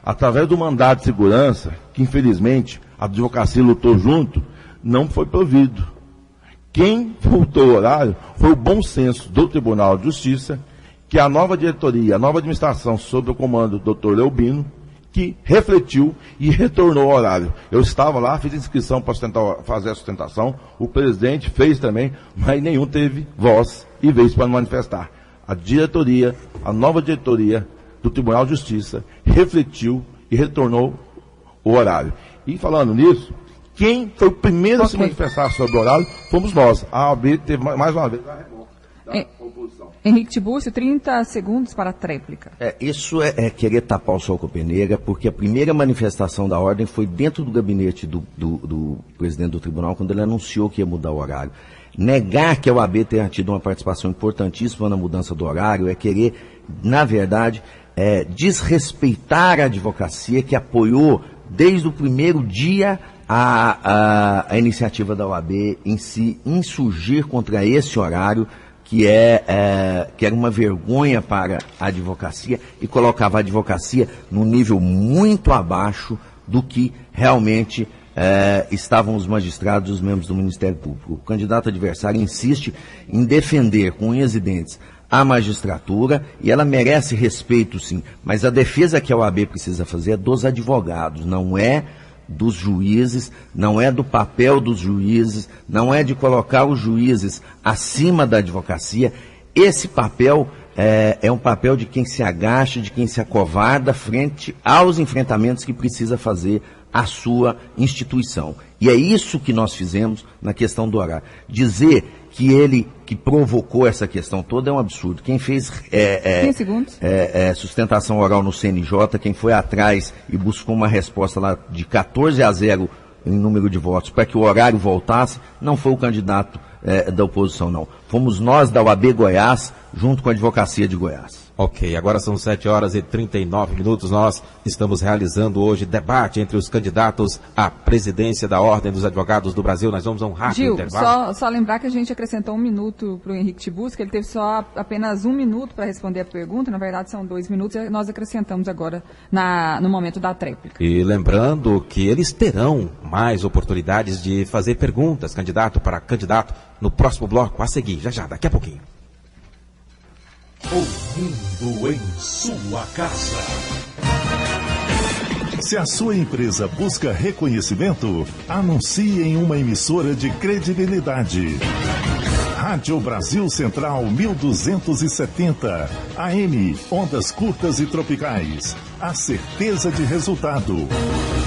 Através do mandado de segurança, que infelizmente a advocacia lutou junto, não foi provido. Quem voltou o horário foi o bom senso do Tribunal de Justiça, que a nova diretoria, a nova administração, sob o comando do Dr. Leobino, que refletiu e retornou ao horário. Eu estava lá, fiz inscrição para fazer a sustentação, o presidente fez também, mas nenhum teve voz e vez para manifestar. A diretoria, a nova diretoria do Tribunal de Justiça, refletiu e retornou o horário. E falando nisso, quem foi o primeiro a se manifestar sobre o horário fomos nós. A OAB teve mais uma vez a revolta da oposição. Henrique Tibúrcio, 30 segundos para a tréplica. Isso é querer tapar o sol com a peneira, porque a primeira manifestação da ordem foi dentro do gabinete do presidente do tribunal, quando ele anunciou que ia mudar o horário. Negar que a OAB tenha tido uma participação importantíssima na mudança do horário é querer, na verdade, desrespeitar a advocacia que apoiou desde o primeiro dia a iniciativa da OAB em se insurgir contra esse horário, que era uma vergonha para a advocacia e colocava a advocacia num nível muito abaixo do que realmente estavam os magistrados e os membros do Ministério Público. O candidato adversário insiste em defender com unhas e dentes a magistratura, e ela merece respeito, sim, mas a defesa que a OAB precisa fazer é dos advogados, não é dos juízes, não é do papel dos juízes, não é de colocar os juízes acima da advocacia. Esse papel é um papel de quem se agacha, de quem se acovarda frente aos enfrentamentos que precisa fazer a sua instituição. E é isso que nós fizemos na questão do horário. Dizer que ele que provocou essa questão toda é um absurdo. Quem fez sustentação oral no CNJ, quem foi atrás e buscou uma resposta lá de 14-0 em número de votos para que o horário voltasse, não foi o candidato da oposição, não. Fomos nós da OAB Goiás, junto com a Advocacia de Goiás. Ok, agora são 7h39. Nós estamos realizando hoje debate entre os candidatos à presidência da Ordem dos Advogados do Brasil. Nós vamos a um rápido intervalo. Só lembrar que a gente acrescentou 1 minuto para o Henrique Tibúrcio, que ele teve só apenas 1 minuto para responder a pergunta. Na verdade, são 2 minutos e nós acrescentamos agora no momento da tréplica. E lembrando que eles terão mais oportunidades de fazer perguntas, candidato para candidato, no próximo bloco a seguir, já, daqui a pouquinho. O mundo em sua casa. Se a sua empresa busca reconhecimento, anuncie em uma emissora de credibilidade. Rádio Brasil Central 1270, AM, ondas curtas e tropicais. A certeza de resultado.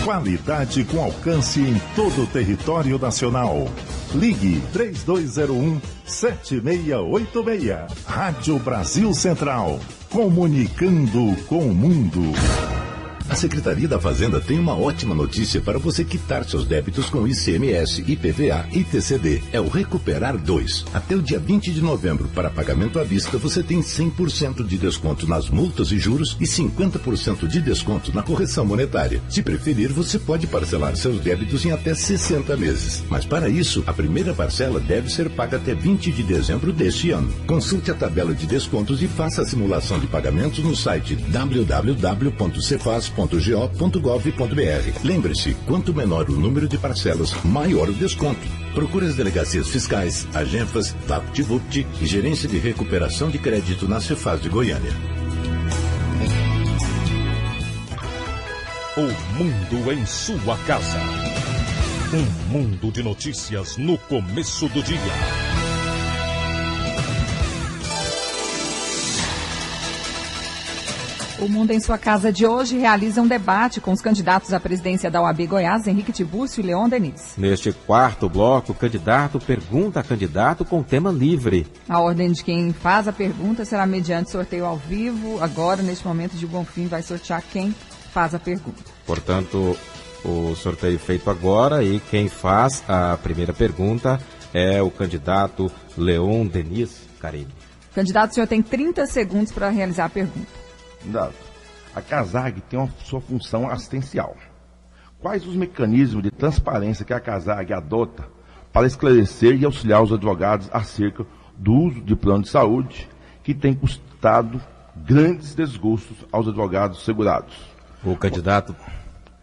Qualidade com alcance em todo o território nacional. Ligue 3201-7686. Rádio Brasil Central. Comunicando com o mundo. Secretaria da Fazenda tem uma ótima notícia para você quitar seus débitos com ICMS, IPVA e TCD. É o Recuperar 2. Até o dia 20 de novembro, para pagamento à vista, você tem 100% de desconto nas multas e juros e 50% de desconto na correção monetária. Se preferir, você pode parcelar seus débitos em até 60 meses. Mas para isso, a primeira parcela deve ser paga até 20 de dezembro deste ano. Consulte a tabela de descontos e faça a simulação de pagamentos no site www.cefaz.go.gov.br. Lembre-se, quanto menor o número de parcelas, maior o desconto. Procure as delegacias fiscais, Agenfas, VaptVupt e Gerência de Recuperação de Crédito na Cefaz de Goiânia. O mundo em sua casa. Um mundo de notícias no começo do dia. O Mundo em Sua Casa de hoje realiza um debate com os candidatos à presidência da OAB Goiás, Henrique Tibúrcio e Leon Denis. Neste quarto bloco, o candidato pergunta a candidato com tema livre. A ordem de quem faz a pergunta será mediante sorteio ao vivo. Agora, neste momento, Gil Bonfim vai sortear quem faz a pergunta. Portanto, o sorteio feito agora e quem faz a primeira pergunta é o candidato Leon Denis. Karine. Candidato, o senhor tem 30 segundos para realizar a pergunta. A CASAG tem uma sua função assistencial. Quais os mecanismos de transparência que a CASAG adota para esclarecer e auxiliar os advogados acerca do uso de plano de saúde que tem custado grandes desgostos aos advogados segurados? O candidato...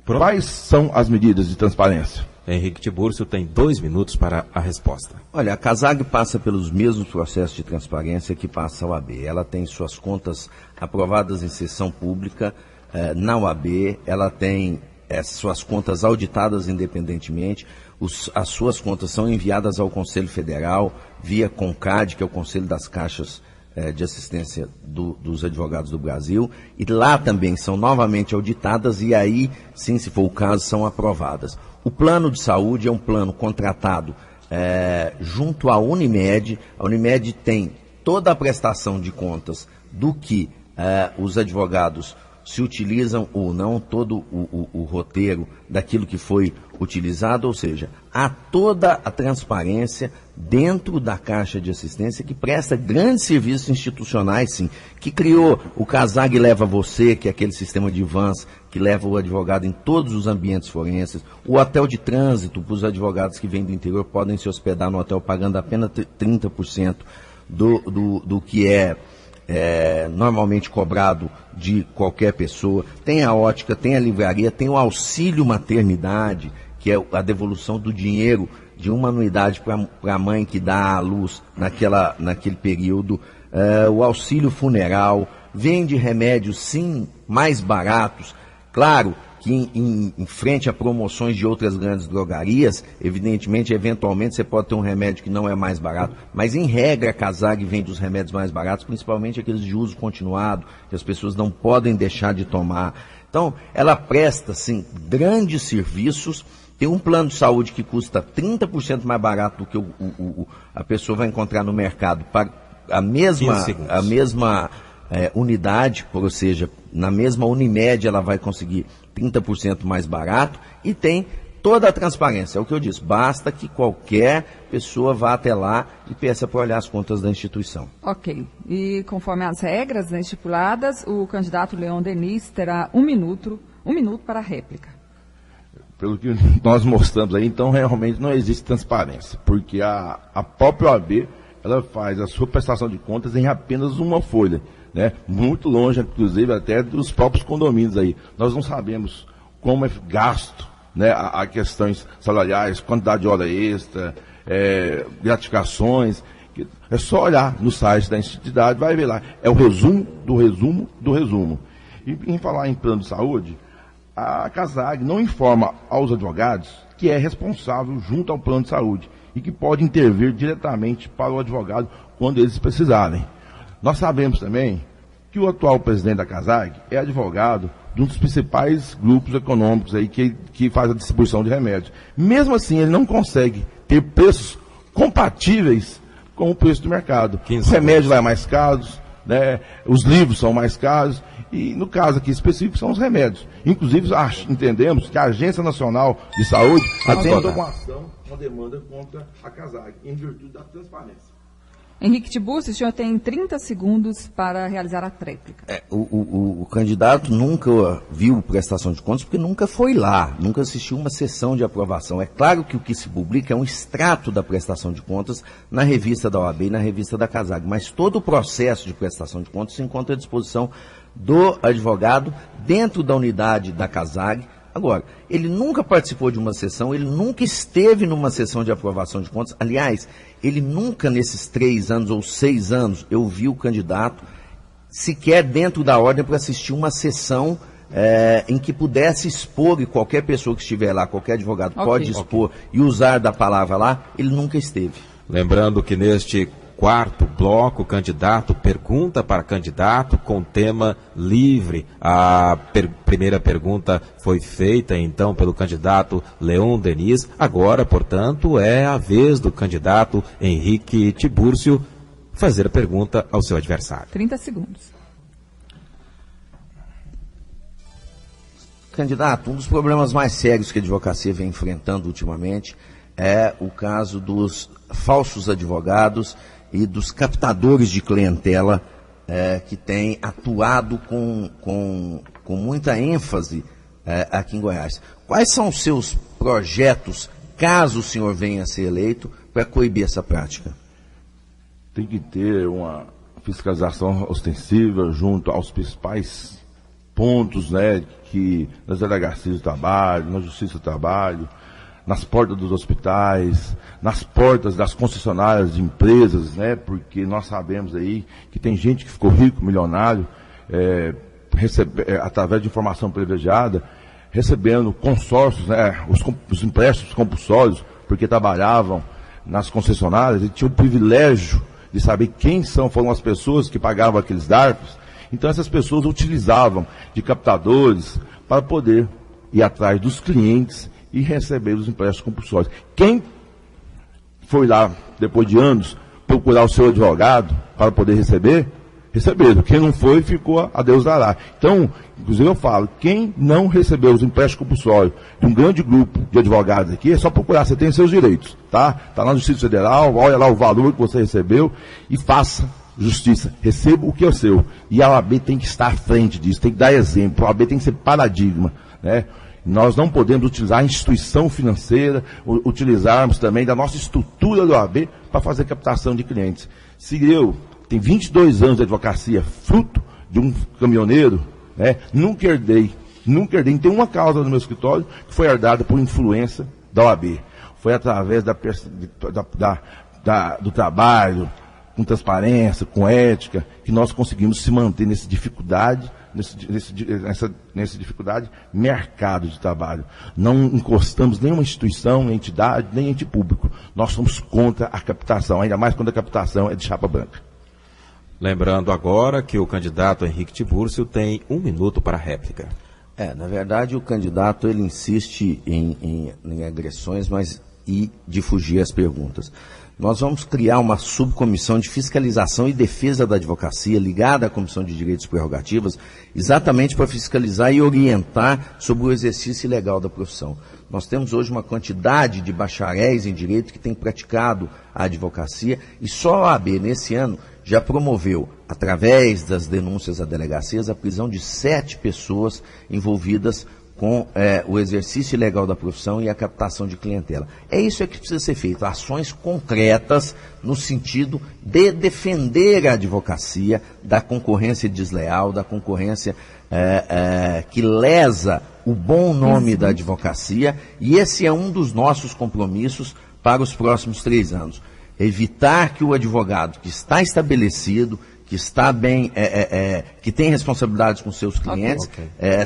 Quais são as medidas de transparência? Henrique Tibúrcio tem 2 minutos para a resposta. Olha, a CASAG passa pelos mesmos processos de transparência que passa a OAB. Ela tem suas contas aprovadas em sessão pública na OAB, ela tem suas contas auditadas independentemente, as suas contas são enviadas ao Conselho Federal via CONCAD, que é o Conselho das Caixas de Assistência dos Advogados do Brasil, e lá também são novamente auditadas e aí, sim, se for o caso, são aprovadas. O plano de saúde é um plano contratado junto à Unimed. A Unimed tem toda a prestação de contas do que os advogados se utilizam ou não, todo o roteiro daquilo que foi utilizado, ou seja, há toda a transparência dentro da Caixa de Assistência que presta grandes serviços institucionais, sim, que criou o CASAG Leva Você, que é aquele sistema de vans que leva o advogado em todos os ambientes forenses, o hotel de trânsito para os advogados que vêm do interior podem se hospedar no hotel pagando apenas 30% do que é normalmente cobrado de qualquer pessoa. Tem a ótica, tem a livraria, tem o auxílio maternidade, que é a devolução do dinheiro de uma anuidade para a mãe que dá à luz naquele período, o auxílio funeral, vende remédios sim mais baratos, claro que em frente a promoções de outras grandes drogarias, evidentemente, eventualmente, você pode ter um remédio que não é mais barato, mas em regra a CASAG vende os remédios mais baratos, principalmente aqueles de uso continuado, que as pessoas não podem deixar de tomar. Então, ela presta, sim, grandes serviços, tem um plano de saúde que custa 30% mais barato do que a pessoa vai encontrar no mercado, para a mesma unidade, ou seja, na mesma Unimed ela vai conseguir 30% mais barato e tem toda a transparência. É o que eu disse, basta que qualquer pessoa vá até lá e peça para olhar as contas da instituição. Ok. E conforme as regras estipuladas, o candidato Leon Denis terá um minuto para a réplica. Pelo que nós mostramos aí, então realmente não existe transparência, porque a própria OAB, ela faz a sua prestação de contas em apenas uma folha, né? Muito longe, inclusive, até dos próprios condomínios aí. Nós não sabemos como é gasto, né, a questões salariais, quantidade de hora extra, gratificações. É só olhar no site da entidade, vai ver lá. É o resumo do resumo do resumo. E em falar em plano de saúde, a CASAG não informa aos advogados que é responsável junto ao plano de saúde e que pode intervir diretamente para o advogado quando eles precisarem. Nós sabemos também que o atual presidente da CASAG é advogado de um dos principais grupos econômicos aí que faz a distribuição de remédios. Mesmo assim, ele não consegue ter preços compatíveis com o preço do mercado. Os remédios lá é mais caros, né? Os livros são mais caros. E no caso aqui específico são os remédios. Inclusive, entendemos que a Agência Nacional de Saúde atentou uma ação, uma demanda contra a CASAG, em virtude da transparência. Henrique Tiburcio, o senhor tem 30 segundos para realizar a tréplica. O candidato nunca viu prestação de contas porque nunca foi lá, nunca assistiu uma sessão de aprovação. É claro que o que se publica é um extrato da prestação de contas na revista da OAB e na revista da CASAG, mas todo o processo de prestação de contas se encontra à disposição do advogado dentro da unidade da CASAG. Agora, ele nunca participou de uma sessão, ele nunca esteve numa sessão de aprovação de contas. Aliás, ele nunca, nesses 3 anos ou 6 anos, eu vi o candidato sequer dentro da ordem para assistir uma sessão em que pudesse expor, e qualquer pessoa que estiver lá, qualquer advogado pode expor e usar da palavra lá, ele nunca esteve. Lembrando que neste quarto bloco, o candidato pergunta para candidato com tema livre. A primeira pergunta foi feita, então, pelo candidato Leon Denis. Agora, portanto, é a vez do candidato Henrique Tiburcio fazer a pergunta ao seu adversário. 30 segundos. Candidato, um dos problemas mais sérios que a advocacia vem enfrentando ultimamente é o caso dos falsos advogados e dos captadores de clientela que têm atuado com muita ênfase aqui em Goiás. Quais são os seus projetos, caso o senhor venha a ser eleito, para coibir essa prática? Tem que ter uma fiscalização ostensiva junto aos principais pontos, que nas delegacias do trabalho, na justiça do trabalho, nas portas dos hospitais, nas portas das concessionárias de empresas, porque nós sabemos aí que tem gente que ficou rico, milionário, através de informação privilegiada, recebendo consórcios, os empréstimos compulsórios, porque trabalhavam nas concessionárias e tinham o privilégio de saber quem foram as pessoas que pagavam aqueles DARFs. Então essas pessoas utilizavam de captadores para poder ir atrás dos clientes e receber os empréstimos compulsórios. Quem foi lá, depois de anos, procurar o seu advogado para poder receber, receberam. Quem não foi, ficou a Deus dará. Então, inclusive eu falo, quem não recebeu os empréstimos compulsórios de um grande grupo de advogados aqui, é só procurar, você tem seus direitos, tá? Está lá na Justiça Federal, olha lá o valor que você recebeu e faça justiça. Receba o que é o seu. E a OAB tem que estar à frente disso, tem que dar exemplo. A OAB tem que ser paradigma, Nós não podemos utilizar a instituição financeira, utilizarmos também da nossa estrutura da OAB para fazer captação de clientes. Se eu tenho 22 anos de advocacia, fruto de um caminhoneiro, nunca herdei. Tem uma causa no meu escritório que foi herdada por influência da OAB. Foi através do trabalho, com transparência, com ética, que nós conseguimos se manter nessa dificuldade, nessa dificuldade, mercado de trabalho. Não encostamos nenhuma instituição, nem entidade, nem ente público. Nós somos contra a captação, ainda mais quando a captação é de chapa branca. Lembrando agora que o candidato Henrique Tiburcio tem 1 minuto para a réplica. Na verdade, o candidato ele insiste em agressões, e de fugir às perguntas. Nós vamos criar uma subcomissão de fiscalização e defesa da advocacia ligada à Comissão de Direitos e Prerrogativas, exatamente para fiscalizar e orientar sobre o exercício ilegal da profissão. Nós temos hoje uma quantidade de bacharéis em direito que têm praticado a advocacia e só a OAB, nesse ano, já promoveu, através das denúncias a delegacias, a prisão de 7 pessoas envolvidas com o exercício ilegal da profissão e a captação de clientela. É isso que precisa ser feito, ações concretas no sentido de defender a advocacia da concorrência desleal, da concorrência que lesa o bom nome da advocacia, e esse é um dos nossos compromissos para os próximos 3 anos. Evitar que o advogado que está estabelecido, que está bem, que tem responsabilidades com seus clientes,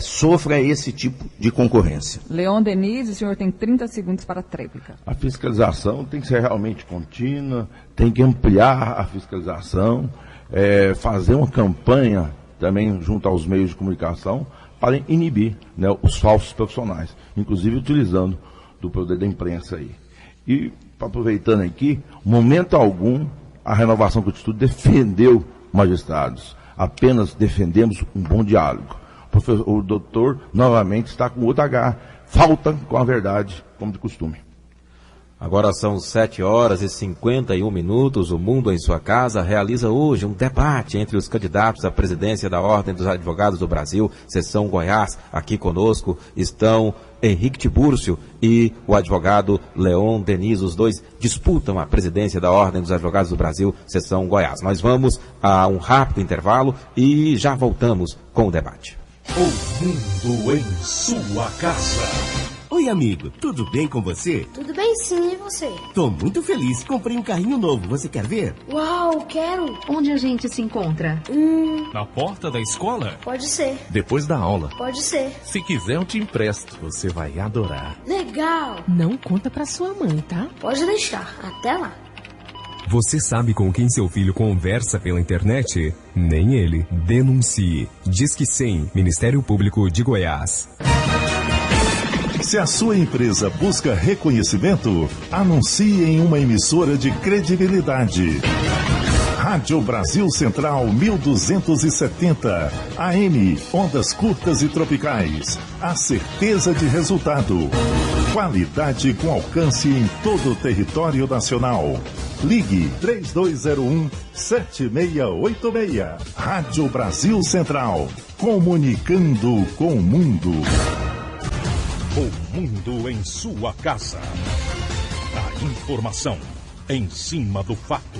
sofra esse tipo de concorrência. Leon Denis, o senhor tem 30 segundos para a tréplica. A fiscalização tem que ser realmente contínua, tem que ampliar a fiscalização, fazer uma campanha também junto aos meios de comunicação para inibir os falsos profissionais, inclusive utilizando do poder da imprensa aí. E, aproveitando aqui, momento algum, a Renovação Constituinte defendeu magistrados. apenas defendemos um bom diálogo. O doutor novamente está com outro H, falta com a verdade, como de costume. Agora são 7h51. O Mundo em Sua Casa realiza hoje um debate entre os candidatos à presidência da Ordem dos Advogados do Brasil, Seção Goiás. Aqui conosco estão Henrique Tibúrcio e o advogado Leon Denis. Os dois disputam a presidência da Ordem dos Advogados do Brasil, Seção Goiás. Nós vamos a um rápido intervalo e já voltamos com o debate. O Mundo em Sua Casa. Oi, amigo, tudo bem com você? Tudo bem sim, e você? Tô muito feliz, comprei um carrinho novo, você quer ver? Uau, quero! Onde a gente se encontra? Na porta da escola? Pode ser. Depois da aula? Pode ser. Se quiser eu te empresto, você vai adorar. Legal! Não conta pra sua mãe, tá? Pode deixar, até lá. Você sabe com quem seu filho conversa pela internet? Nem ele. Denuncie. Disque 100, Ministério Público de Goiás. Se a sua empresa busca reconhecimento, anuncie em uma emissora de credibilidade. Rádio Brasil Central 1270, AM, ondas curtas e tropicais. A certeza de resultado. Qualidade com alcance em todo o território nacional. Ligue 3201-7686. Rádio Brasil Central. Comunicando com o mundo. O Mundo em Sua Casa. A informação em cima do fato.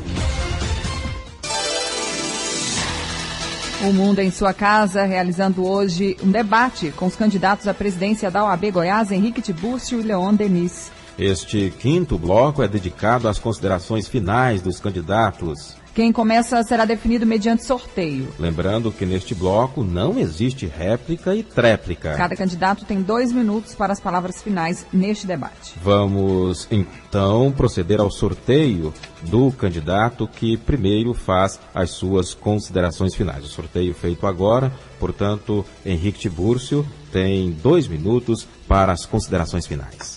O Mundo em Sua Casa, realizando hoje um debate com os candidatos à presidência da OAB Goiás, Henrique Tibúrcio e Leon Denis. Este quinto bloco é dedicado às considerações finais dos candidatos. Quem começa será definido mediante sorteio. Lembrando que neste bloco não existe réplica e tréplica. Cada candidato tem 2 minutos para as palavras finais neste debate. Vamos, então, proceder ao sorteio do candidato que primeiro faz as suas considerações finais. O sorteio feito agora, portanto, Henrique Tibúrcio tem 2 minutos para as considerações finais.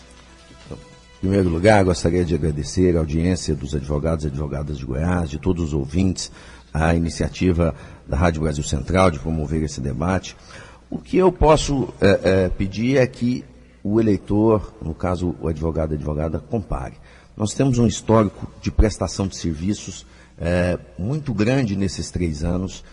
Em primeiro lugar, gostaria de agradecer a audiência dos advogados e advogadas de Goiás, de todos os ouvintes, a iniciativa da Rádio Brasil Central de promover esse debate. O que eu posso pedir é que o eleitor, no caso o advogado e a advogada, compare. Nós temos um histórico de prestação de serviços muito grande nesses 3 anos,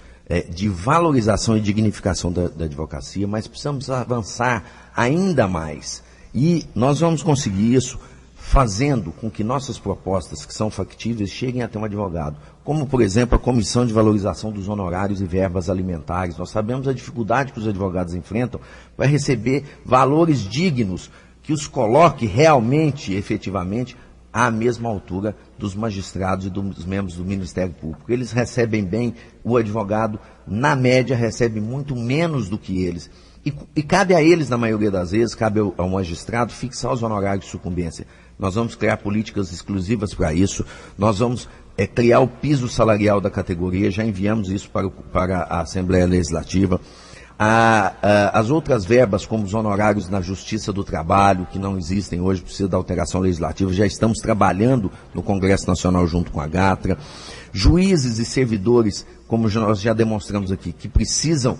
de valorização e dignificação da advocacia, mas precisamos avançar ainda mais. E nós vamos conseguir isso fazendo com que nossas propostas, que são factíveis, cheguem até um advogado. Como, por exemplo, a Comissão de Valorização dos Honorários e Verbas Alimentares. Nós sabemos a dificuldade que os advogados enfrentam para receber valores dignos que os coloque realmente, efetivamente, à mesma altura dos magistrados e dos membros do Ministério Público. Eles recebem bem, o advogado, na média, recebe muito menos do que eles. E cabe a eles, na maioria das vezes, cabe ao magistrado fixar os honorários de sucumbência. Nós vamos criar políticas exclusivas para isso, nós vamos criar o piso salarial da categoria, já enviamos isso para a Assembleia Legislativa. As outras verbas, como os honorários na Justiça do Trabalho, que não existem hoje, precisa da alteração legislativa, já estamos trabalhando no Congresso Nacional junto com a GATRA. Juízes e servidores, como nós já demonstramos aqui, que precisam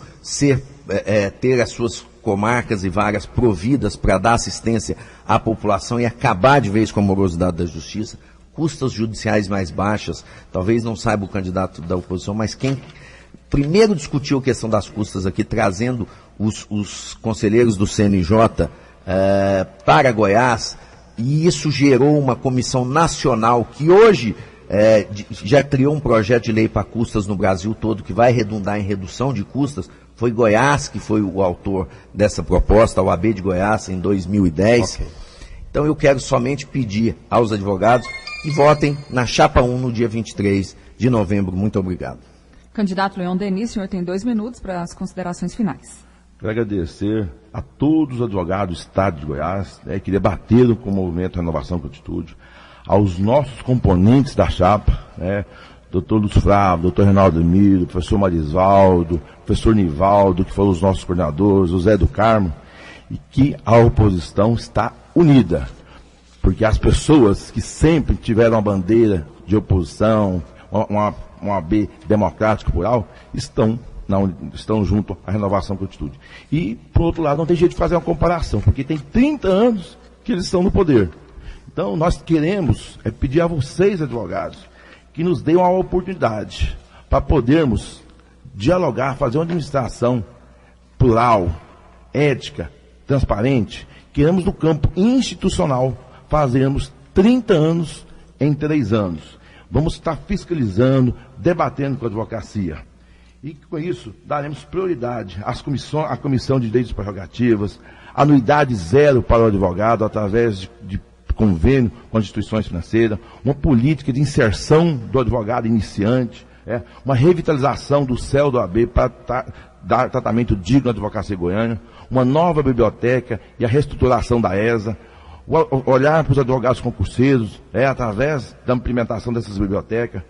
ter as suas comarcas e varas providas para dar assistência à população e acabar de vez com a morosidade da justiça, custas judiciais mais baixas, talvez não saiba o candidato da oposição, mas quem primeiro discutiu a questão das custas aqui, trazendo os conselheiros do CNJ para Goiás, e isso gerou uma comissão nacional que hoje já criou um projeto de lei para custas no Brasil todo, que vai redundar em redução de custas. Foi Goiás que foi o autor dessa proposta, a OAB de Goiás, em 2010. Okay. Então eu quero somente pedir aos advogados que votem na Chapa 1 no dia 23 de novembro. Muito obrigado. Candidato Leon Denis, o senhor tem 2 minutos para as considerações finais. Quero agradecer a todos os advogados do Estado de Goiás, que debateram com o movimento Renovação com Atitude, aos nossos componentes da chapa, doutor Lúcio Flávio, doutor Reinaldo Emílio, professor Marisvaldo, professor Nivaldo, que foram os nossos coordenadores, o Zé do Carmo, e que a oposição está unida, porque as pessoas que sempre tiveram a bandeira de oposição, uma uma OAB democrática, plural, estão junto à renovação com atitude. E, por outro lado, não tem jeito de fazer uma comparação, porque tem 30 anos que eles estão no poder. Então, nós queremos pedir a vocês, advogados, que nos deem uma oportunidade para podermos dialogar, fazer uma administração plural, ética, transparente. Queremos, no campo institucional, fazermos 30 anos em 3 anos. Vamos estar fiscalizando, debatendo com a advocacia. E com isso, daremos prioridade à Comissão de Direitos e Prerrogativas, anuidade zero para o advogado através de convênio com as instituições financeiras, uma política de inserção do advogado iniciante, uma revitalização do céu do OAB para dar tratamento digno à advocacia goiana, uma nova biblioteca e a reestruturação da ESA, olhar para os advogados concurseiros, através da implementação dessas bibliotecas,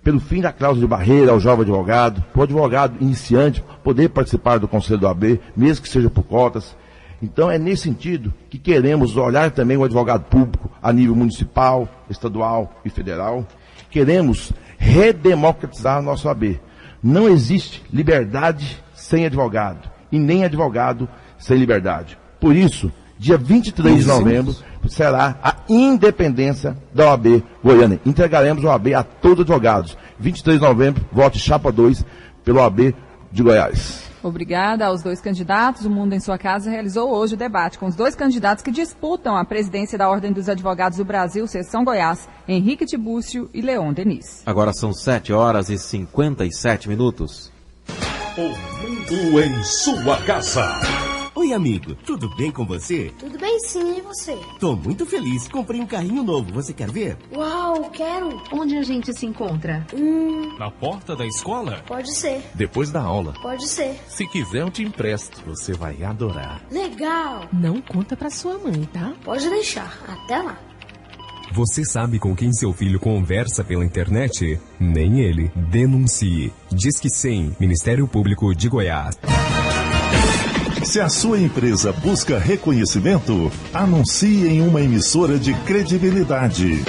pelo fim da cláusula de barreira ao jovem advogado, para o advogado iniciante poder participar do Conselho do OAB, mesmo que seja por cotas. Então é nesse sentido que queremos olhar também o advogado público a nível municipal, estadual e federal. Queremos redemocratizar a nossa OAB. Não existe liberdade sem advogado e nem advogado sem liberdade. Por isso, dia 23 de novembro será a independência da OAB Goiânia. Entregaremos a OAB a todos os advogados. 23 de novembro, vote chapa 2 pelo OAB de Goiás. Obrigada aos 2 candidatos. O Mundo em Sua Casa realizou hoje o debate com os 2 candidatos que disputam a presidência da Ordem dos Advogados do Brasil, Seção Goiás, Henrique Tibúrcio e Leon Denis. Agora são 7h57. O Mundo em Sua Casa. Oi, amigo, tudo bem com você? Tudo bem sim, e você? Tô muito feliz, comprei um carrinho novo, você quer ver? Uau, quero! Onde a gente se encontra? Na porta da escola? Pode ser. Depois da aula? Pode ser. Se quiser eu te empresto, você vai adorar. Legal! Não conta pra sua mãe, tá? Pode deixar, até lá. Você sabe com quem seu filho conversa pela internet? Nem ele. Denuncie. Disque 100, Ministério Público de Goiás. Se a sua empresa busca reconhecimento, anuncie em uma emissora de credibilidade.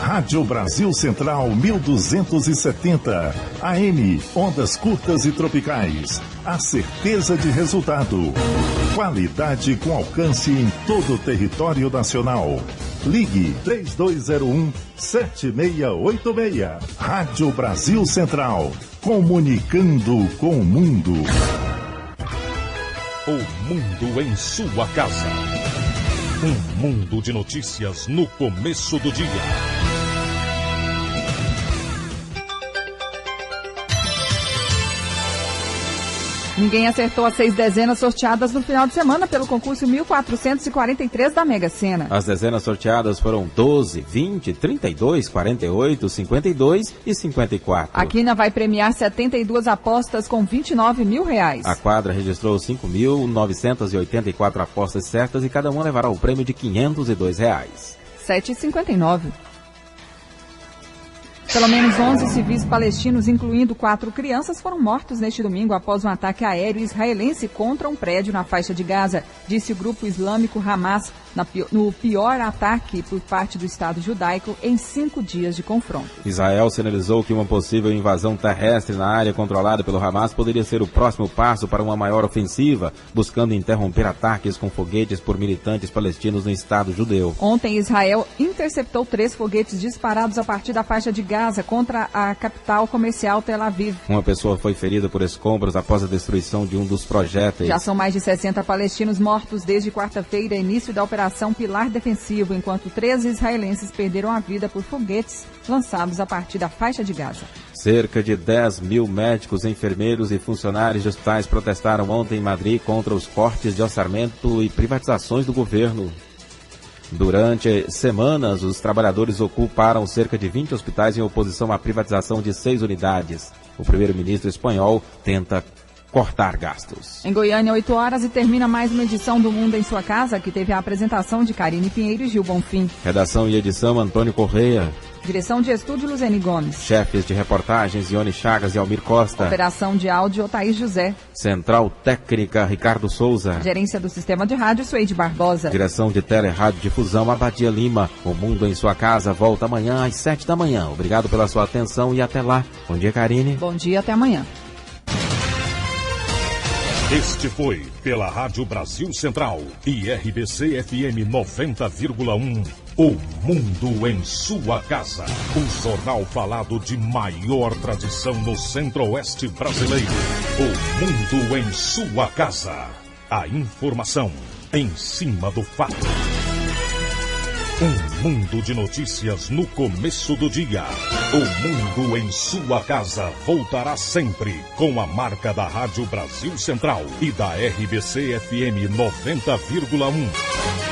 Rádio Brasil Central 1270, AM, ondas curtas e tropicais. A certeza de resultado. Qualidade com alcance em todo o território nacional. Ligue 3201-7686. Rádio Brasil Central, comunicando com o mundo. O Mundo em Sua Casa. Um mundo de notícias no começo do dia. Ninguém acertou as 6 dezenas sorteadas no final de semana pelo concurso 1443 da Mega Sena. As dezenas sorteadas foram 12, 20, 32, 48, 52 e 54. A Quina vai premiar 72 apostas com R$29 mil. A quadra registrou 5.984 apostas certas e cada uma levará o prêmio de R$502. 7h59. Pelo menos 11 civis palestinos, incluindo 4 crianças, foram mortos neste domingo após um ataque aéreo israelense contra um prédio na faixa de Gaza, disse o grupo islâmico Hamas, no pior ataque por parte do Estado judaico em 5 dias de confronto. Israel sinalizou que uma possível invasão terrestre na área controlada pelo Hamas poderia ser o próximo passo para uma maior ofensiva, buscando interromper ataques com foguetes por militantes palestinos no Estado judeu. Ontem, Israel interceptou 3 foguetes disparados a partir da faixa de Gaza contra a capital comercial Tel Aviv. Uma pessoa foi ferida por escombros após a destruição de um dos projéteis. Já são mais de 60 palestinos mortos desde quarta-feira, início da Operação Pilar Defensivo, enquanto 13 israelenses perderam a vida por foguetes lançados a partir da faixa de Gaza. Cerca de 10 mil médicos, enfermeiros e funcionários de hospitais protestaram ontem em Madrid contra os cortes de orçamento e privatizações do governo. Durante semanas, os trabalhadores ocuparam cerca de 20 hospitais em oposição à privatização de 6 unidades. O primeiro-ministro espanhol tenta cortar gastos. Em Goiânia, 8 horas e termina mais uma edição do Mundo em Sua Casa, que teve a apresentação de Karine Pinheiro e Gil Bonfim. Redação e edição Antônio Correia. Direção de estúdio Luzene Gomes. Chefes de reportagens Ione Chagas e Almir Costa. Operação de áudio Otaís José. Central técnica Ricardo Souza. Gerência do sistema de rádio Suede Barbosa. Direção de tele rádio difusão Abadia Lima. O Mundo em Sua Casa volta amanhã às 7 da manhã. Obrigado pela sua atenção e até lá. Bom dia, Karine. Bom dia, até amanhã. Este foi, pela Rádio Brasil Central e RBC FM 90,1, O Mundo em Sua Casa. O jornal falado de maior tradição no Centro-Oeste brasileiro. O Mundo em Sua Casa. A informação em cima do fato. Um mundo de notícias no começo do dia. O Mundo em Sua Casa voltará sempre com a marca da Rádio Brasil Central e da RBC FM 90,1.